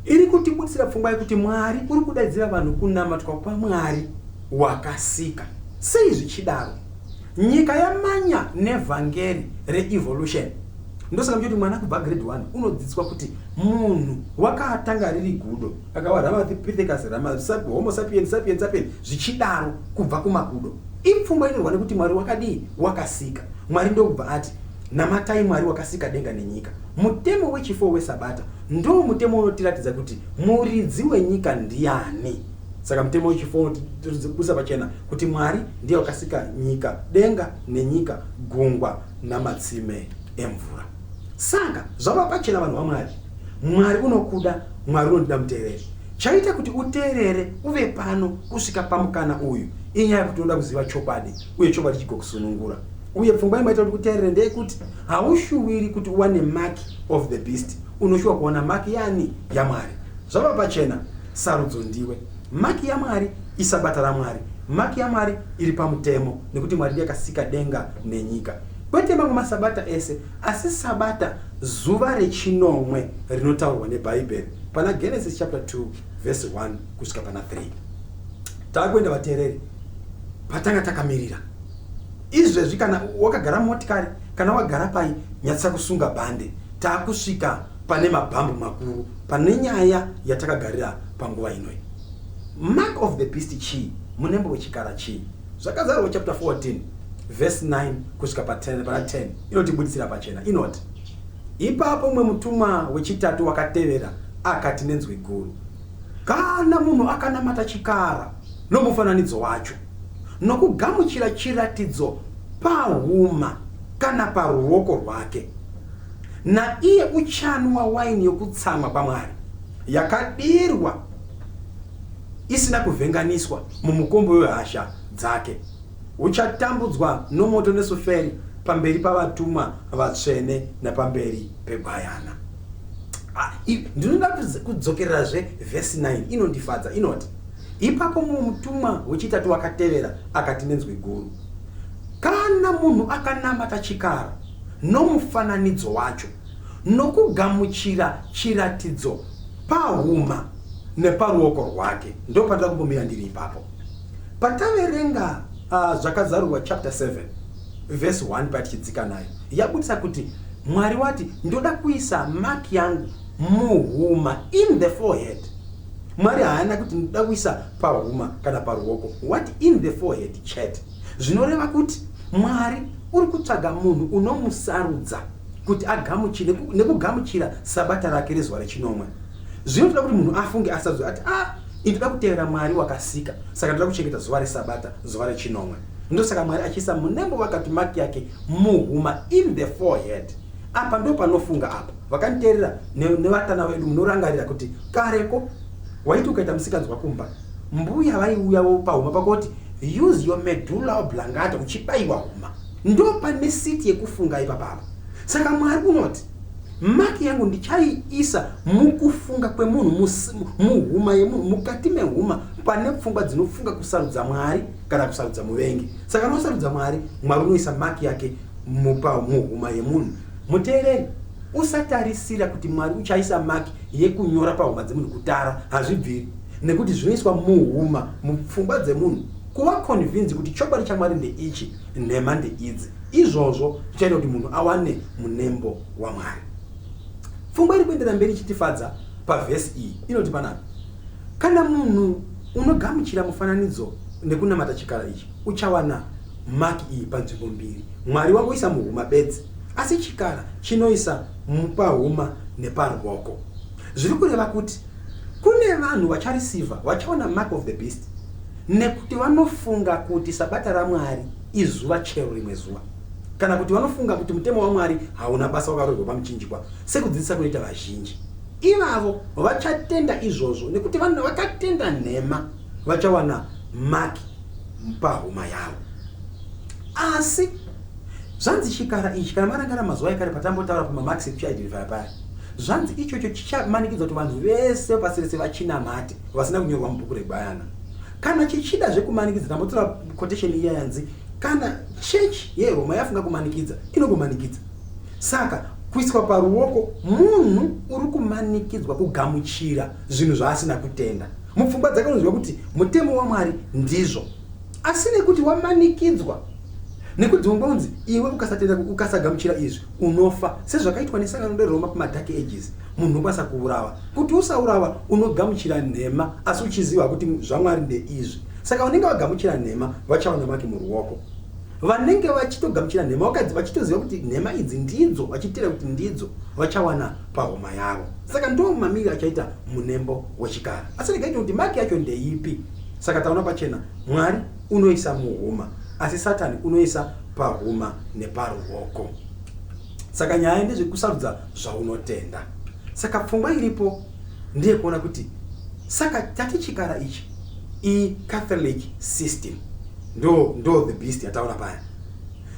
Iri kutibutsira pfungwa yekuti Mwari uri kudaidzira vanhu kunamatwa kwaMwari wakasika. Sei zvichidaro? Nyika yamanya nevhangeri reevolution. Ndosaka kuti mwana kubva grade 1 unodzidziswa kuti munhu wakatanga riri gudo, akawa ramapithecus, homo sapiens zvichidaro kubva kumagudo. Ipfungwa inorwa nekuti Mwari wakadii? Wakasika. Mwari ndokubva ati namatai Mwari wakasika denga nenyika. Mutemo wechifo weSabata ndo mutemo unotiratidza kuti muridzi wenyika ndiani. Saka mutemo wechifo unotibusa pachena kuti Mwari ndiye wakasika nyika, denga nenyika, gungwa namatsime emvura. Saka zvava pachena vanhu vaMwari. Mwari unokuda, Mwari unoda muteereri. Chaita kuti uteerere uve pano kusvika pamukana uyu inyaya yekuti unoda kuziva chokwadi, uye chokwadi chigokusunungura. Uye pfungwa imaita kuti uteerere ndeyekuti haushuwiri kuti uwane mark of the beast, unoshuwa kuona mark yani yaMwari. Zvava pachena, sarudzo ndiwe. Mark yaMwari iSabata raMwari. Mark yaMwari iri pamutemo nekuti Mwari ndiye akasika denga nenyika. Kwete mamwe masabata ese, asi Sabata zuva rechinomwe rinotaurwa nebhaibheri pana Genesis chapter 2 verse 1 kusvika pana 3. Takwenda vateereri patanga takamirira. Izvezvi kana wakagara motikari, kana wagara pai, nyatsa kusunga bhande. Takusvika pane mabhambu makuru, pane nyaya yatakagarira panguva inoi. Mark of the beast chii? Munembo wechikara chii? Zvakazarwa chapter 14 verse 9 kusvika pana 10 inotibudzira pachena. Inoti, ipapo mumwe mutumwa wechitatu wakatevera akati nenzwi guru, kana munhu akanamata chikara nomufananidzo wacho, nokugamuchira chiratidzo pahuma kana paruoko rwake, na iye uchanwa waini yokutsamwa kwaMwari yakadirwa isina kuvhenganiswa mumukombe wehasha dzake, uchatambudzwa nomoto nesuferi pamberi pavatumwa vatsvene napamberi peGwayana. Ndinoda kudzokerazve verse 9 inondifadza. Inoti, ipapo mumwe mutumwa wechitatu wakatevera akati nenzwi guru, kana munhu akanamata chikara nomufananidzo wacho, nokugamuchira chiratidzo pahuma neparuoko rwake. Ndo patira kumbomira ndiri ipapo. Pataverenga zvakazarurwa chapter 7 verse 1 patichidzika nayo, yabudisa kuti Mwari wati ndoda kuisa mark yangu muhuma, in the forehead. Mwari haana kuti ndoda kuisa pahuma kana paruoko, what in the forehead chete. Zvinoreva kuti Mwari uri kutsvaga munhu unomusarudza kuti agamuchire nekugamuchira Sabata rake rezuva rechinomwe. Zvinotoda kuti munhu afunge asadzwe ati ndoda kutevera Mwari wakasika, saka ndoda kuchengeta zuva reSabata, zuva rechinomwe. Ndosaka Mwari achiisa munembo wakati mark yake muhuma, in the forehead. Apa ndo panofunga apa. Vakaniteerera nevatana vedu munorangarira kuti kareko waiti ukaita musikanzwa kumba, mbuya vaiuyawo pahuma pakoti use your medulla oblongata uchibayiwa huma. Ndo pane siti yekufunga ipapapa. Saka Mwari unoti mark yangu ndichaiisa mukufunga kwemunhu, muhuma yemunhu, mukati mehuma pane pfungwa dzinofunga kusarudza Mwari kana kusarudza muvengi. Saka nosarudza Mwari, Mwari unoisa mark yake muhuma yemunhu. Muteereri, usatarisira kuti Mwari uchaisa mark yekunyora pahuma dzemunhu kutara, hazvibviri. Nekuti zvinoiswa muhuma, mupfungwa dzemunhu, kuva convince kuti chokwadi chaMwari ndeichi, nhema ndeidzi. Izvozvo zvichaita kuti munhu awane munembo waMwari. Pfungwa iri kuendera mberi ichitifadza pavhesi iyi inoti panapa, kana munhu unogamuchira mufananidzo nekunamata chikara ichi, uchawana mark iyi panzvimbo mbiri. Mwari wangoisa muhuma bedzi, asi chikara chinoisa pahuma neparuoko. Zviri kureva kuti kune vanhu vachareceiva, vachaona mark of the beast, nekuti vanofunga kuti Sabata raMwari izuva chero rimwe zuva, kana kuti vanofunga kuti mutemo waMwari hauna basa wakarorwa pamuchinjikwa sekudzidzisa kunoita vazhinji. Ivavo vachatenda izvozvo nekuti vanhu vakatenda nhema vachawana mark pahuma yavo. Asi zvanzi chikara ichi kana marangara mazuva ekare patambotaura pamamax ekuchiidentifier paya, zvanzi ichocho chichamanikidzwa kuti vanhu vese pasi rese vachinamate vasina kunyorwa mubhuku regwayana. Kana chichida zvekumanikidza, tambotora quotation iya yanzi kana chechi yeRoma yafunga kumanikidza inogomanikidza. Saka kuiswa paruoko munhu uri kumanikidzwa kugamuchira zvinhu zvaasina kutenda. Mupfungwa dzake unoziva kuti mutemo waMwari ndizvo, asi nekuti wamanikidzwa, nekuti ungonzi iwe ukasatenda ukasagamuchira izvi unofa, sezvakaitwa nesangano reRoma kumadark ages. Munhu unokwanisa kuurawa, kuti usaurawa unogamuchira nhema asi uchiziva kuti zvaMwari ndeizvi. Saka vanenge vagamuchira nhema vachawana maki muruoko. Vanenge vachitogamuchira nhema vachitoziva kuti nhema idzi ndidzo, vachitira kuti ndidzo, vachawana pahuma yavo. Saka ndo mamiri achaita munembo wechikara. Asi regaiti kuti maki yacho ndeipi? Saka taona pachena Mwari unoisa muhuma, asi Satani unoisa pahuma neparuoko. Saka nyaya ndezvekusarudza zvaunotenda. Saka pfungwa iripo ndiye kuona kuti saka tati chikara ichi Catholic system ndo the beast yataona paya.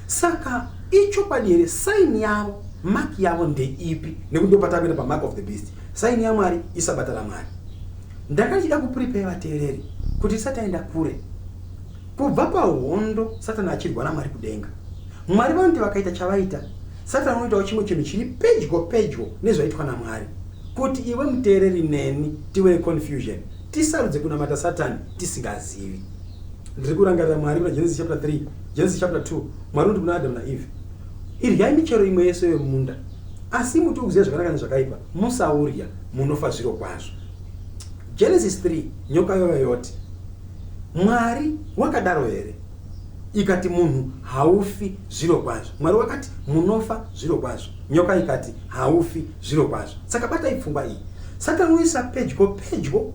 Saka icho padire sign yavo, mark yavo ndeipi? Nekuti ndo patakwenda pa mark of the beast. Sign ya Mwari isabata la Mwari. Ndakachida kuprepare vateereri kuti sataenda kure. Kubva pahondo Satani achirwa naMwari kudenga. Mwari vanoti vakaita chavaita, Satani unoitawo chimwe chinhu chiri pedyo nezvaitwa naMwari. Kuti iwe muteereri neni tive confusion, tisarudze kunamata Satani tisingazivi. Ndiri kurangarira Mwari kuna Genesis chapter 3, Genesis chapter 2, Mwari unoti kuna Adam na Eve, iryai michero imwe yese yomunda, asi muti kuziva zvakanaka nezvakaipa musaurya, munofa zviro kwazvo. Genesis 3, nyoka yoyo yoti, Mwari wakadaro here? Ikati munhu haufi zviro kwazvo. Mwari wakati munofa zviro kwazvo. Nyoka ikati haufi zviro kwazvo. Saka bata ipfungwa iyi. Satani unoisa pedyo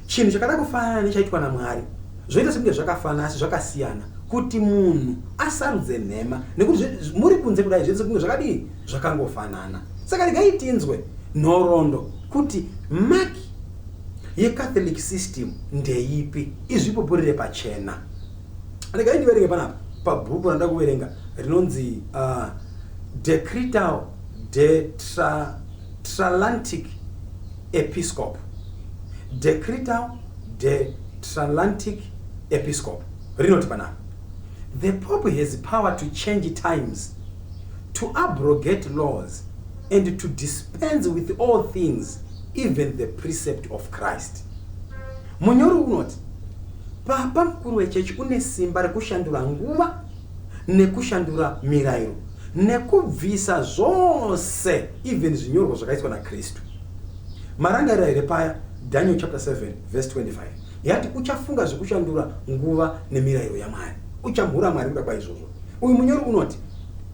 chinhu chakada kufanana nechaitwa naMwari. Zvoita sekunge zvakafanana asi zvakasiyana, kuti munhu asarudze nhema, nekuti muri kunze kudai zvoita sekunge zvakadii zvakangofanana. Saka regai tinzwe nhoroondo kuti maki yeCatholic system ndeipi? Izvipupurire pachena. Regai ndiverenge panapa pabhuku randa kuverenga rinonzi Decretal de Transatlantic Episcop. Decretal de Transatlantic Episcop. Rinoti panapa, the Pope has power to change times, to abrogate laws, and to dispense with all things, even the precept of Christ. Munyori unoti, Papa mkuru wechechi une simba rekushandura nguva, nekushandura mirayiro, nekubvisa zvose, even zvinyorwa zvakaiswa na Kristu. Marangarira here paya Daniel chapter 7 verse 25. Yati uchafunga zvekushandura nguva nemirayiro yaMwari. Uchamhura Mwari kuda kwaizvozvo. Uyu munyori unoti,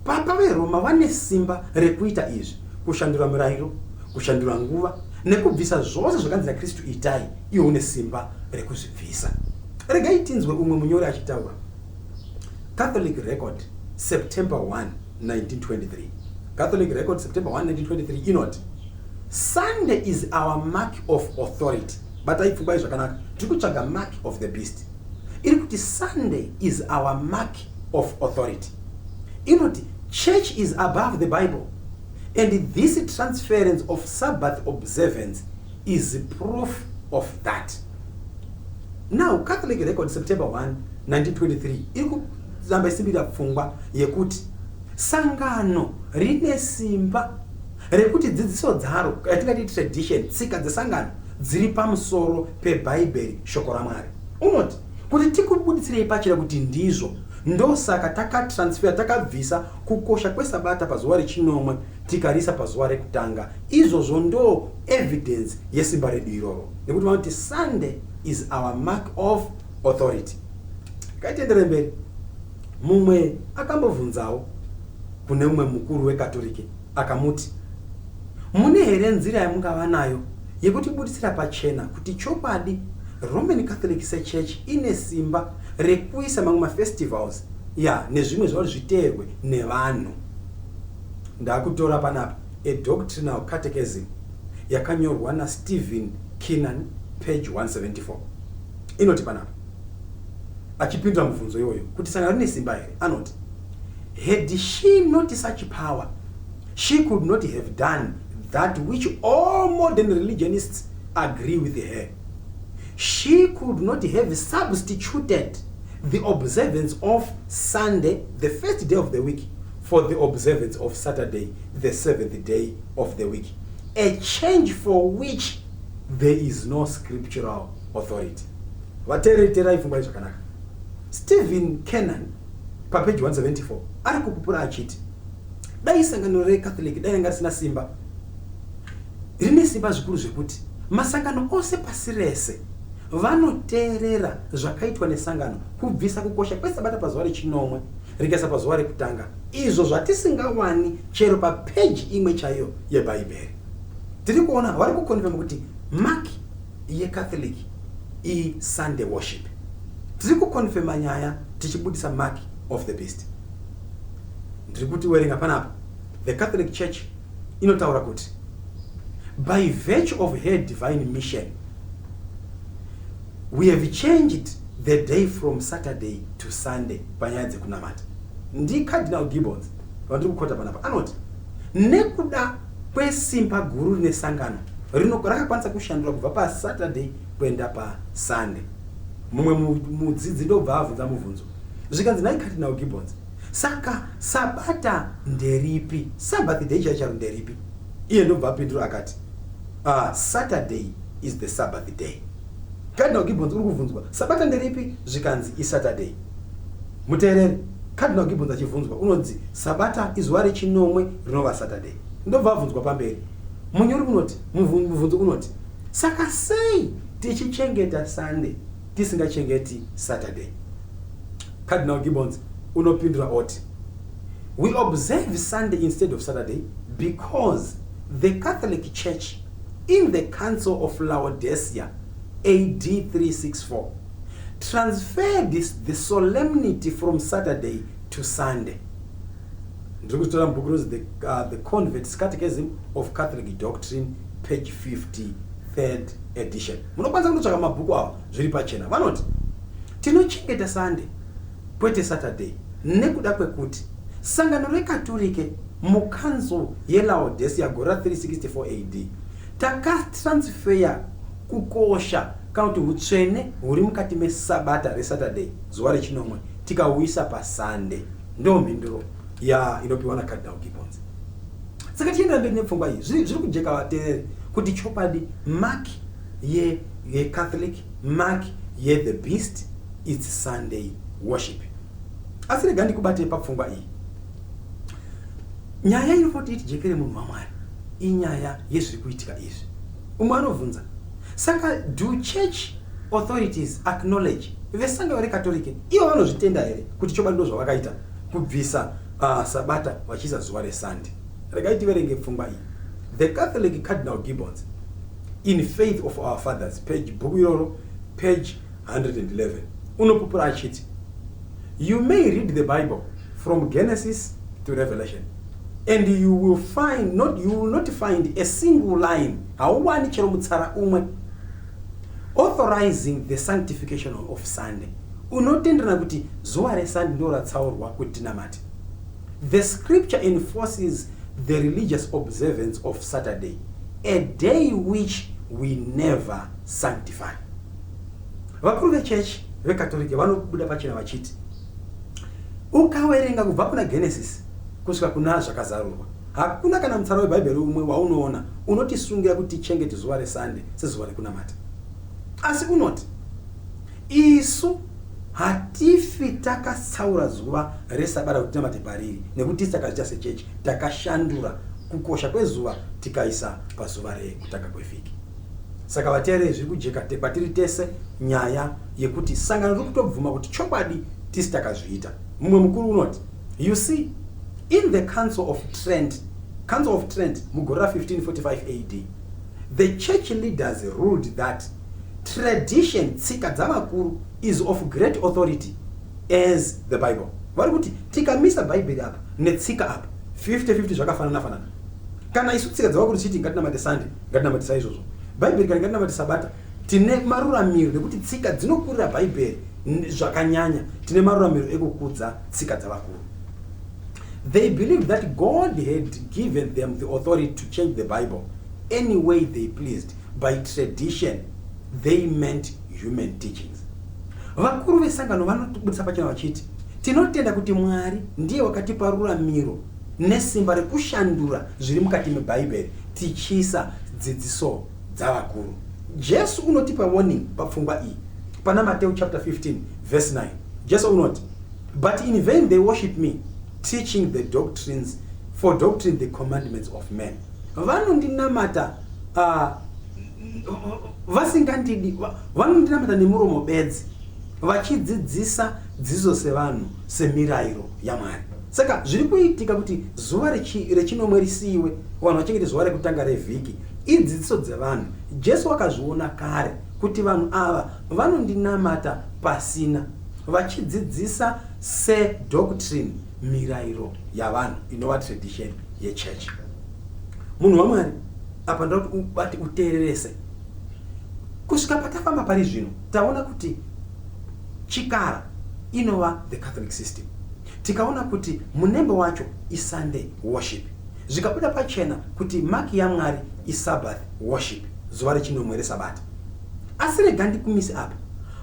Papa veRoma vane simba rekuita izvi, kushandura mirayiro, kushandura nguva, nekubvisa zvose zvakanzi naKristu itai, iwe une simba rekuzvibvisa. Regai tinzwe umwe munyori achitaura. Catholic Record September 1, 1923. Catholic Record September 1, 1923 inoti, Sunday is our mark of authority. But I forgot zvakanaka. Tikutsvaga mark of the beast. Iri kuti Sunday is our mark of authority. Inoti, church is above the Bible. And this transference of Sabbath observance is proof of that. Now, Catholic Record September 1, 1923, iri kuzamba isimbira pfungwa yekuti sangano rine simba rekuti dzidziso dzaro, yatingati tradition, tsika dzesangano dziri pamusoro pebhaibheri, shoko raMwari. Unoti kuti tikubuditsirei pachira kuti ndizvo, ndosaka takatransfer, takabvisa kukosha kwesabata pazuva rechinomwe tikarisa pazuva rekutanga. Izvozvo ndo evidence yesimba redu iroro. Nekuti vanoti Sunday is our mark of authority. Kaitendere mberi, mumwe akambobvunzawo kune mumwe mukuru wekatoliki akamuti, mune here nzira yamungava nayo yekuti buditsira pachena kuti chokwadi Roman Catholic Church ine simba rekuisa mamwe mafestivals nezvimwe zvavo zviteerwe nevanhu. Ndakutora panapa a doctrinal catechism yakanyorwa naStephen Keenan, page 174. Inoti panapa, achipindura mubvunzo iyoyo kuti sangano rine simba here, anoti had she not such power, she could not have done that which all modern religionists agree with her. She could not have substituted the observance of Sunday, the first day of the week, for the observance of Saturday, the seventh day of the week. A change for which there is no scriptural authority. Stephen Kennan, page 174, ari kukupura achiti dai sangano recatholic dai ranga risina simba, rine simba zvikuru zvekuti masangano ose pasi rese vanoteerera zvakaitwa nesangano kubvisa kukosha kwesabata pazuva rechinomwe rikaisa pazuva rekutanga, izvo zvatisingawani chero papeji imwe chaiyo yebhaibheri. Tiri kuona vari kukonfirma kuti mark yecatholic Sunday worship. Tiri kukonfirma nyaya tichibudisa mark of the beast. Ndiri kuti werenga panapa, the Catholic Church inotaura kuti by virtue of her divine mission we have changed the day from Saturday to Sunday panyaya dzekunamata. Ndi Cardinal Gibbons vandiri kukota panapa anoti nekuda kwesimba guru nesangano rakakwanisa kushandura kubva paSaturday kuenda paSunday. Mumwe mudzidzi ndobva abvunza mubvunzo zvikanzi nai Cardinal Gibbons, saka sabata nderipi, Sabbath day chaicharo nderipi? Iye ndobva apindura akati Saturday is the Sabbath day. Cardinal Gibbons uri kubvunzwa sabata nderipi, zvikanzi iSaturday. Muteereri, Cardinal Gibbons achibvunzwa unodzi sabata izuva rechinomwe rinova Saturday. Ndobva abvunzwa pamberi. Munyori unoti, mubvunzo unoti, saka sei tichichengeta Sunday tisingachengeti Saturday? Cardinal Gibbons unopindura oti, we observe Sunday instead of Saturday because the Catholic Church in the Council of Laodicea AD 364 transferred the solemnity from Saturday to Sunday. The Convert's Catechism of Catholic Doctrine, page 50, 3rd edition. Munokwanisa kunotsvaka mabhuku awa zviri pachena. Vanoti tinochengeta Sunday kwete Saturday nekuda kwekuti sangano rekatolike mukanzo yeLaodicea gore 364 AD takatransfer kukosha kana kuti utsvene huri mukati mesabata reSaturday zuva rechinomwe tikauisa paSunday. Ndo mhinduro inopiwa naCardinal Gibbons. Saka tienda mberi nepfungwa iyi zviri kujeka vateereri kuti chopadi mark yeCatholic, mark the beast, it's Sunday worship. Asi rega ndikubate papfungwa iyi. Nyaya inofoti itijekere munhu waMwari inyaya yezviri kuitika izvi. Umwe anobvunza, saka do church authorities acknowledge vesangano rekatolike ivo vanozvitenda here kuti chobadi ndo zvavakaita kubvisa sabata vachiisa zuva reSunday? Regai tiverenge pfungwa iyi. The Catholic Cardinal Gibbons in Faith of Our Fathers, bhuku iroro page 111 unopupura achiti, you may read the Bible from Genesis to Revelation and you will not find a single line hauwani chero mutsara umwe authorizing the sanctification of Sunday. Unotenderana kuti zuva reSunday ndo ratsaurwa kuti tinamate. The scripture enforces the religious observance of Saturday, a day which we never sanctify. Vakuru vechurch vekatolike vanobuda pachena vachiti ukawerenga kubva kuna Genesis kusvika kuna zvakazarurwa hakuna kana mutsara webhaibheri umwe waunoona unotisungira kuti tichengete zuva reSunday sezuva rekunamata. Asi unoti isu hatifi takatsaura zuva reSabata kuti tinamate pariri nekuti takazita sechechi takashandura kukosha kwezuva tikaisa pazuva rekutanga kwevhiki. Saka vateereri zviri kujeka kwatiri tese nyaya yekuti sangano riri kutobvuma kuti chokwadi tisi takazviita. Mumwe mukuru unoti, you see, in the Council of Trent mugore 1545 AD, the church leaders ruled that tradition, tsika dzavakuru, is of great authority as the Bible. Vari kuti tikamisa bhaibheri apa netsika apa 50-50 zvakafanana. Kana isu tsika dzavakuru chiti ngatinamate Sunday, ngatinamate saizvozvo. Bhaibheri kana ngatinamate Sabata, tine maruramiro nekuti tsika dzinokurira bhaibheri zvakanyanya tine maruramiro ekukudza tsika dzavakuru. They believed that God had given them the authority to change the Bible any way they pleased. By tradition, they meant human teachings. Vakuru vesangano vanotibudisa pachena vachiti tinotenda kuti Mwari ndiye wakatipa ruramiro nesimba rekushandura zviri mukati mebhaibheri tichiisa dzidziso dzavakuru. Jesu unotipa warning papfungwa iyi pana Matthew chapter 15 verse 9. Jesu unoti, but in vain they worship me, teaching the doctrines, for doctrine the commandments of men. Vanondinamata vasingandidi, vanondinamata nemuromo bedzi, vachidzidzisa dzidzo sevanhu semirayiro yaMwari. Saka zviri kuitika kuti zuva rechinomwe risiwe, vanhu vachengete zuva rekutanga revhiki, idzidziso dzevanhu. Jesu akazviona kare kuti vanhu ava vanondinamata pasina, vachidzidzisa sedoctrine, mirayiro yavanhu, inova tradition yechurch. Munhu waMwari apa ndati uteererese. Kusvika patafamba pari zvino taona kuti chikara inova the Catholic system. Tikaona kuti munembo wacho iSunday worship. Zvikabuda pachena kuti maki yaMwari iSabbath worship, zuva rechinomwe reSabata. Asi rega ndikumisi apa,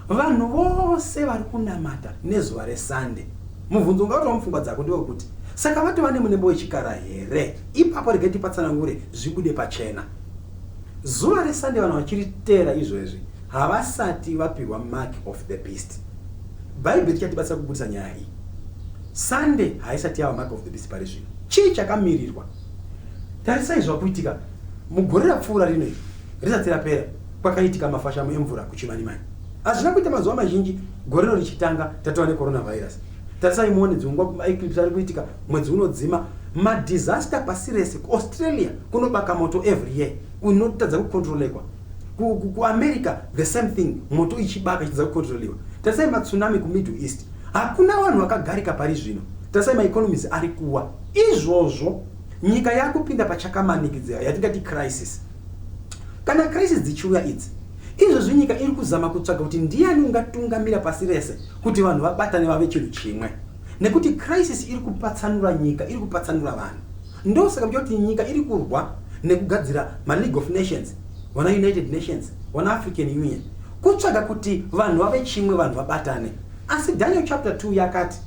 vanhu vose vari kunamata nezuva reSunday. Mubvunzo ungauta mupfungwa dzako ndiwo kuti saka vatova nemunembo wechikara here? Ipapo rega tipatsanangure zvibude pachena. Zuva reSunday vanhu vachiriteera izvozvi havasati vapirwa mark of the beast. Bhaibheri chatibatsira kubudisa nyaya iyi. Sunday haisati yava mark of the beast pari zvino. Chii chakamirirwa? Tarisai zvakuitika mugore rapfuura rino risati rapera, kwakaitika mafashamo emvura kuChimanimani. Hazvina kuita mazuva mazhinji gore rino richitanga tatova necoronavirus. Tarisai muone dzingwa eclipse ari kuitika mwedzi unodzima, madisaster pasi rese. Australia kunobaka moto every year unotadza kucontrolekwa. Kuamerica the same thing, moto ichibaka ichidza kucontroliwa. Tarisai matsunami kuMiddle East, hakuna vanhu vakagarika pari zvino. Tarisai maeconomies ari kuwa. Izvozvo nyika yakupinda pachakamanikidzira yatingati crisis. Kana crisis dzichiuya idzi, izvozvo nyika iri kuzama kutsvaga kuti ndiani ungatungamira pasi rese kuti vanhu vabatane vave chinhu chimwe. Nekuti crisis iri kupatsanura nyika, iri kupatsanura vanhu. Ndosaka kuti nyika iri kurwa nekugadzira ma-League of Nations, wana United Nations, wana African Union, kutsvaga kuti vanhu vave chimwe, vanhu vabatane. Asi Daniel chapter 2 yakati,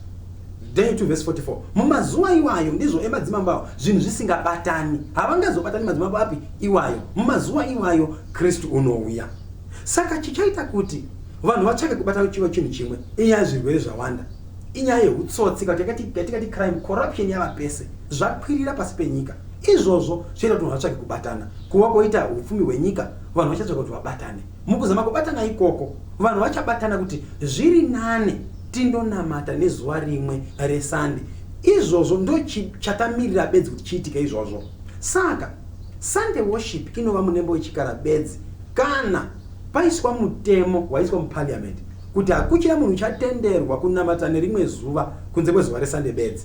Daniel 2 verse 44, mumazuva iwayo ndizvo emadzimambo zvinhu zvisingabatani, havangazobatani madzimambo api iwayo. Mumazuva iwayo Kristu unouya. Saka chichaita kuti vanhu vatsvake kubata chiva chinhu chimwe inyaya zvirwere zvawanda, inyaya yehutsotsi katikati crime, corruption yava pese, zvakwirira pasi penyika. Izvozvo zvinoita kuti vanhu vatsvake kubatana. Kuva koita upfumi hwenyika, vanhu vachatsvaka kuti vabatane. Mukuzama kubatana ikoko, vanhu vachabatana kuti zviri nane tindonamata nezuva rimwe reSunday. Izvozvo ndo chatamirira bedzi kuti chiitike izvozvo. Saka Sunday worship inova munembo wechikara bedzi kana paiswa mutemo waiswa muparliament kuti hakuchina munhu chatenderwa kunamata nerimwe zuva kunze kwezuva reSunday bedzi.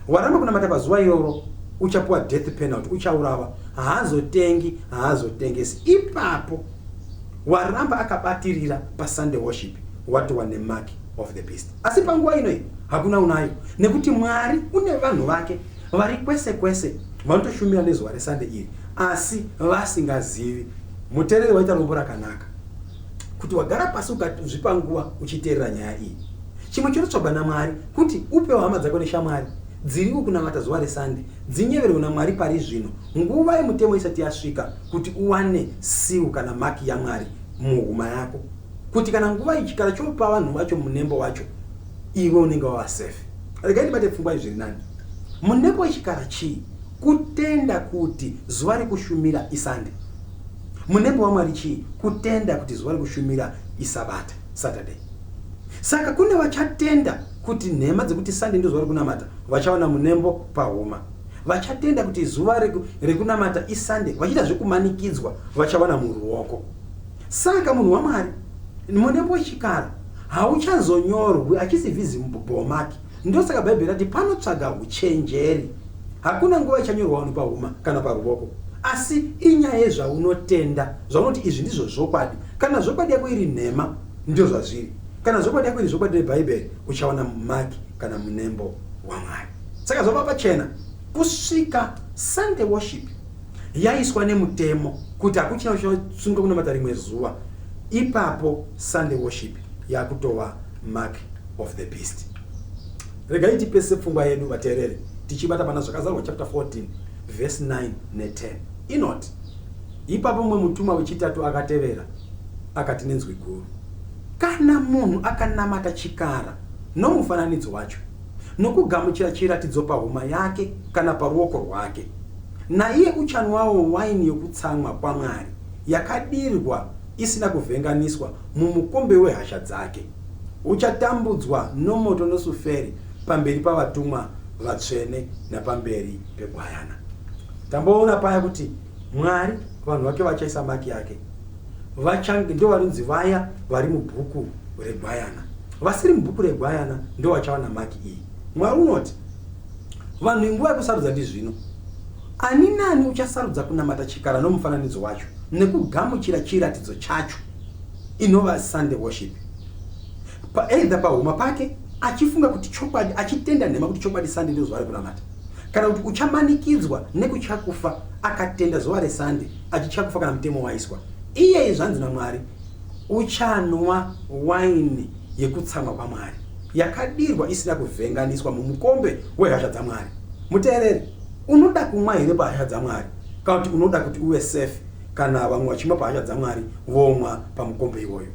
Waramba kunamata pazuva iroro uchapuwa death penalty, uchaurawa. Haazotengesi. Ipapo waramba akabatirira paSunday worship watova nemark of the beast. Asi panguva ino hakuna unayo, nekuti Mwari une vanhu vake vari kwese kwese vanotoshumira nezuva reSunday iri, asi vasingazivi. Muteereri waita rombo rakanaka kuti wagara pasi ukazvipa nguva uchiteerera nyaya iyi. Chimwe chinotsvagwa naMwari kuti upewo hama dzako neshamwari dziriwo kunamata zuva reSunday dzinyeverwe naMwari pari zvino, nguva yemutemo isati yasvika kuti uwane siu kana maki yaMwari muhuma yako, kuti kana nguva ichikara chopa vanhu vacho munembo wacho, iwe unenge wava safe. Regai ndibate pfungwa izviri nani. Munembo wechikara chii? Kutenda kuti zuva rekushumira iSunday. Munembo waMwari chii? Kutenda kuti zuva rekushumira iSabata, Saturday. Saka kune vachatenda kuti nhema dzekuti Sunday ndo zuva rekunamata, vachawana munembo pahuma. Vachatenda kuti zuva rekunamata iSunday, vachiita zvekumanikidzwa, vachawana muruoko. Saka munhu waMwari, munembo wechikara hauchazonyorwi achisi visible mark. Ndosaka Bhaibheri rati panotsvaga uchenjeri. Hakuna nguva ichanyorwa vanhu pahuma kana paruoko, asi inyaya yezvaunotenda, zvaunoti izvi ndizvo zvokwadi. Kana zvokwadi yako iri nhema, ndio zvazviri. kana zvokwadi yako zvokwadi nebhaibheri uchawana maki kana munembo waMwari. Saka zvova pachena kusvika Sunday worship yaiswa nemutemo kuti hakuchina uchasunga kunamata rimwe zuva, ipapo Sunday worship yakutova mark of the beast. Regai tipese pfungwa yedu vateereri tichibata pana zvakazarwa chapter 14 verse 9 ne10. Inoti ipapo mumwe mutumwa wechitatu akatevera akati nenzwi guru, kana munhu akanamata chikara nomufananidzo wacho nokugamuchira chiratidzo pahuma yake kana paruoko rwake, naiye uchanwawo waini yokutsamwa kwaMwari yakadirwa isina kuvhenganiswa mumukombe wehasha dzake, uchatambudzwa nomoto nosuferi pamberi pavatumwa vatsvene napamberi peGwayana. Tamboona paya kuti Mwari vanhu vake vachaisa maki yake, ndio varinzi vaya vari mubhuku reGwayana. Vasiri mubhuku reGwayana ndio vachawana maki iyi. Mwari unoti vanhu inguva yekusarudza ndizvino, ani nani uchasarudza kunamata chikara nomufananidzo wacho nekugamuchira chiratidzo chacho, inova Sunday worship, either pahuma pake achifunga kuti chokwadi, achitenda nhema kuti chokwadi Sunday ndiro zuva rekunamata, kana kuti uchamanikidzwa nekuchakufa akatenda zuva reSunday achichakufa kana mutemo waiswa. Iye zvanzi naMwari uchanwa waini yekutsamwa kwaMwari yakadirwa isina kuvhenganiswa mumukombe wehasha dzaMwari. Muteereri, unoda kumwa here pahasha dzaMwari kana kuti unoda kuti uwe safe kana vamwe vachimwa pahasha dzaMwari vomwa pamukombe iwoyo?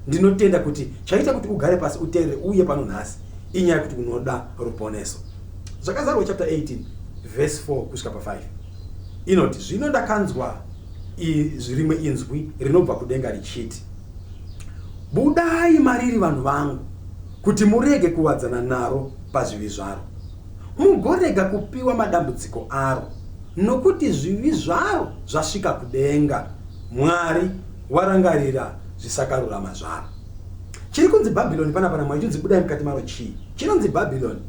Ndinotenda kuti chaita kuti ugare pasi uteerere uye pano nhasi inyaya kuti unoda ruponeso. Zvakazarwa chapter 18 verse 4 kusvika pa5. Inoti zvino ndakanzwa rimwe inzwi rinobva kudenga richiti, budai mariri vanhu vangu kuti murege kuwadzana naro pazvivi zvaro, mugorega kupiwa madambudziko aro, nokuti zvivi zvaro zvasvika kudenga, Mwari warangarira zvisakarurama zvaro. Chiri kunzi Bhabhironi panapa naMwari chinzi budai mukati maro chii? Chinonzi Bhabhironi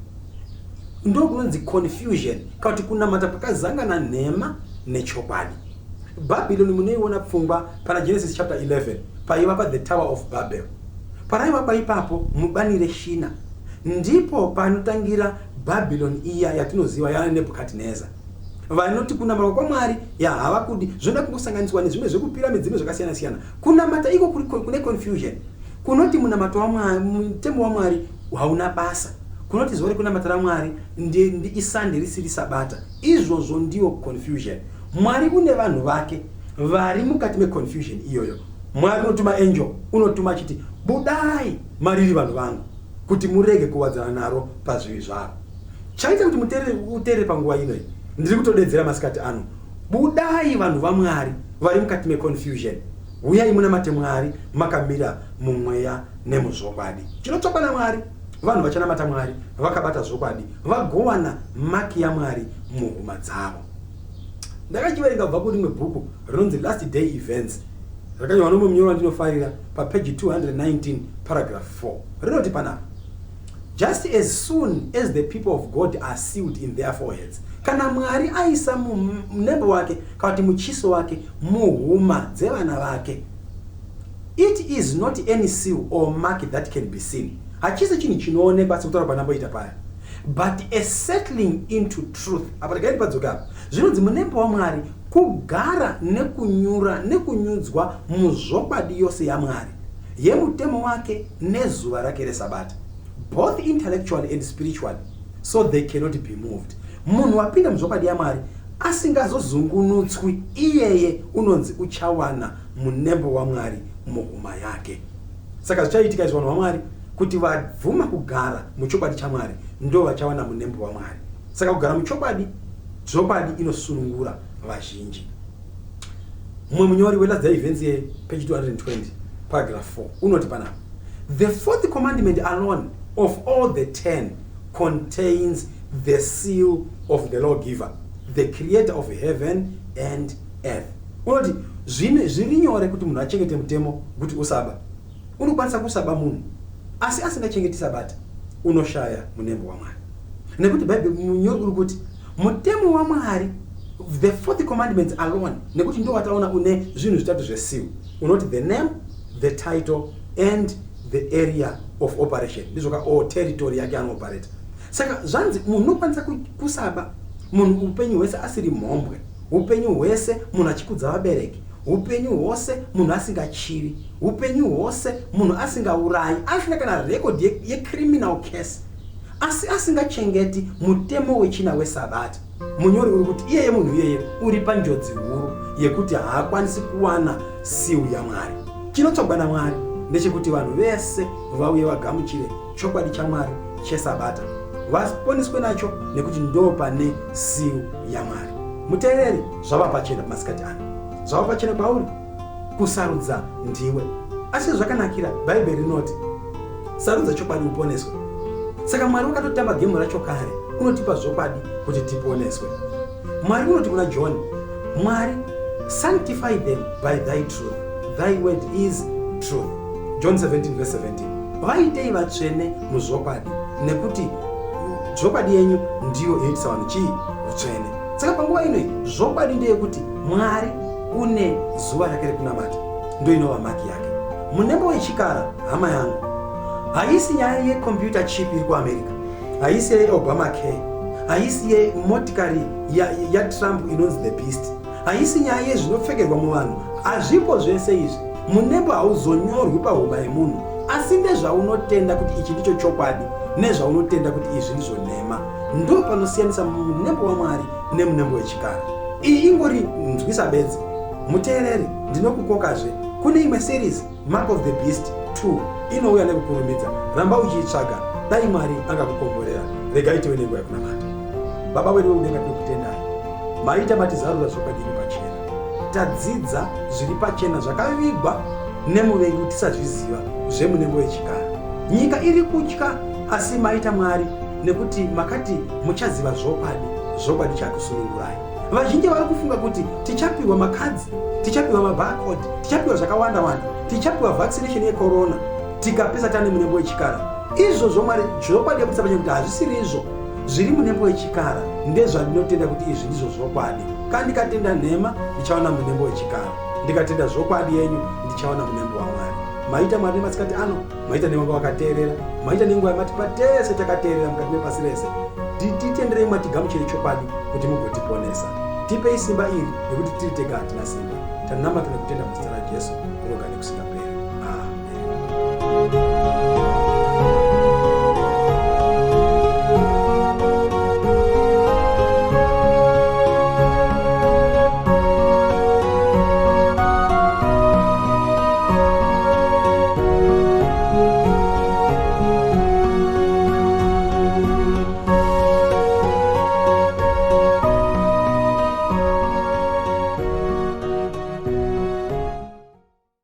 ndo kunonzi confusion, kana kuti kunamata pakazangana nhema nechokwadi. Bhabhironi munoiona pfungwa pana Genesis chapter 11 paiva pa the Tower of Babel. Paraiva paipapo mubani reshina ndipo panotangira Bhabhironi iya yatinoziva yana Nebukadnezar. Vanoti kunamata kwaMwari hava kudi zvoda kungosanganiswa nezvimwe zvekupiramidzi dzimwe zvakasiyana siyana. Kunamata iko kune confusion. Kunoti munamato waMwari, mutemo waMwari hauna basa. Kunoti zuva rekunamata raMwari ndi iSunday risiri Sabata. Izvozvo ndio confusion. Mwari une vanhu vake vari mukati meconfusion iyoyo. Mwari unotuma angel, unotuma chiti budai mariri vanhu vangu kuti murege kuwadzana naro pazvivi zvaro. Chaita kuti uteerere panguva inoyi, ndiri kutodedzera masikati ano, budai vanhu vaMwari vari mukati meconfusion, uyai munamate Mwari makamira mumweya nemuzvokwadi. Chinotsvakwa naMwari, vanhu vachanamata Mwari vakabata zvokwadi, vagowana maki yaMwari muhuma dzavo. Ndakachiverenga kubva kurimwe bhuku rinonzi Last Day Events, rakanyorwa nomumwe munyori wandinofarira papage 219 paragraph 4. Rinoti panapa, just as soon as the people of God are sealed in their foreheads, kana Mwari aisa munembo wake kana kuti muchiso wake muhuma dzevana vake, it is not any seal or mark that can be seen. Hachisi chinhu chinoonekwa sekutaura panamboita paya, but a settling into truth. Apa takaenda padzoka zvinonzi munembo waMwari kugara nekunyura nekunyudzwa muzvokwadi yose yaMwari yemutemo wake nezuva rake reSabata, both intellectually and spiritually, so they cannot be moved. Munhu wapinda muzvokwadi yaMwari asingazozungunutswi, iyeye unonzi uchawana munembo waMwari muhuma yake. Saka zvichaitika izvo vanhu vaMwari kuti vabvuma kugara muchokwadi chaMwari ndo vachawana munembo waMwari. Saka kugara muchokwadi, zvokwadi inosunungura vazhinji. Mumwe munyori weLast Day Events page 220 paragraph 4 unoti panapa, the fourth commandment alone of all the 10 contains the seal of the lawgiver, the creator of heaven and earth. Unoti zviri nyore kuti munhu achengete mutemo kuti usaba. Unokwanisa kusaba munhu asi asingachengeti Sabata, unoshaya munembo waMwari. Nekuti Bhaibheri munyori uri kuti mutemo waMwari, the fourth commandments alone, nekuti ndo wataona une zvinhu zvitatu zveseal. Unoti the name, the title and the area of operation, ndizvo or territory yake anoperate. Saka zvanzi munhu unokwanisa kusaba munhu upenyu hwese asiri mhombwe, upenyu hwese munhu achikudza vabereki, upenyu hwose munhu asingachivi, upenyu hwose munhu asingaurayi, asina kana record yecriminal case, asi asingachengeti mutemo wechina weSabbath. Munyori uri kuti iyeye munhu iyeye uri panjodzi huru yekuti haakwanisi kuwana siu yaMwari. Chinotsvagwa naMwari ndechekuti vanhu vese vauye vagamuchire chokwadi chaMwari cheSabata, vaponeswe nacho nekuti ndo pane siu yaMwari. Muteereri, zvava pachena masikati ano, zvava pachena kwauri kusarudza ndiwe. Asi zvakanakira bhaibheri rinoti sarudza chokwadi uponeswe. Saka Mwari wakatotamba gemu racho kare, unotipa zvokwadi kuti tiponeswe. Mwari unoti kuna John, Mwari sanctify them by thy truth, thy word is truth. John 17 verse 17. Vaitei vatsvene muzvokwadi, nekuti zvokwadi yenyu ndiyo inoitisa vanhu chii? Utsvene. Saka panguva ino zvokwadi ndeyekuti Mwari une zuva rake rekunamata, ndo inova maki yake. Munembo wechikara, hama yangu, haisi nyaya yekompyuta chip iri kuAmerica, haisi yeobamacare, haisi yemotikari yaTrump inonzi the beast, haisi nyaya yezvinopfekerwa muvanhu. Hazvipo zvese izvi. Munembo hauzonyorwi pahuma yemunhu, asi ndezvaunotenda kuti ichi ndicho chokwadi, nezvaunotenda kuti izvi ndizvo nhema. Ndo panosiyanisa munembo waMwari nemunembo wechikara. Iyi ingori nzwisa bedzi. Muteereri, ndinokukokazve, kune imwe series Mark of the Beast 2 inouya nekukurumidza. Ramba uchiitsvaga, dai Mwari angakukomborera. Rega itiwe nenguva yekunamata. Baba wedu wekudenga tinokutendai, maita matizarura zvokwadi iri pachena. Tadzidza zviri pachena zvakavigwa nemuvengi kuti tisazviziva zvemunembo wechikara. Nyika iri kutya, asi maita Mwari nekuti makati muchaziva zvokwadi chakusunungurai. Vazhinji vari kufunga kuti tichapiwa makadzi, tichapiwa mabarcode, tichapiwa zvakawanda wanda, tichapiwa vaccination yecorona tikapesa tane munembo wechikara. Izvozvo Mwari zvokwadi yekutisa pachena kuti hazvisiri izvo zviri munembo wechikara, ndezvandinotenda kuti izvi ndizvo zvokwadi. Kana ndikatenda nhema ndichaona munembo wechikara, ndikatenda zvokwadi yenyu ndichaona munembo waMwari. Maita Mwari masikati ano, maita nenguva wakateerera, maita nenguva yamati patese takateerera mukati mepasi rese. Titenderei matigamuchire chokwadi kuti mugotiponesa. Tipei simba iri nekuti tiri tega hatina simba. Tanamata nekutenda muzita raJesu, kuroga nekusingaperi.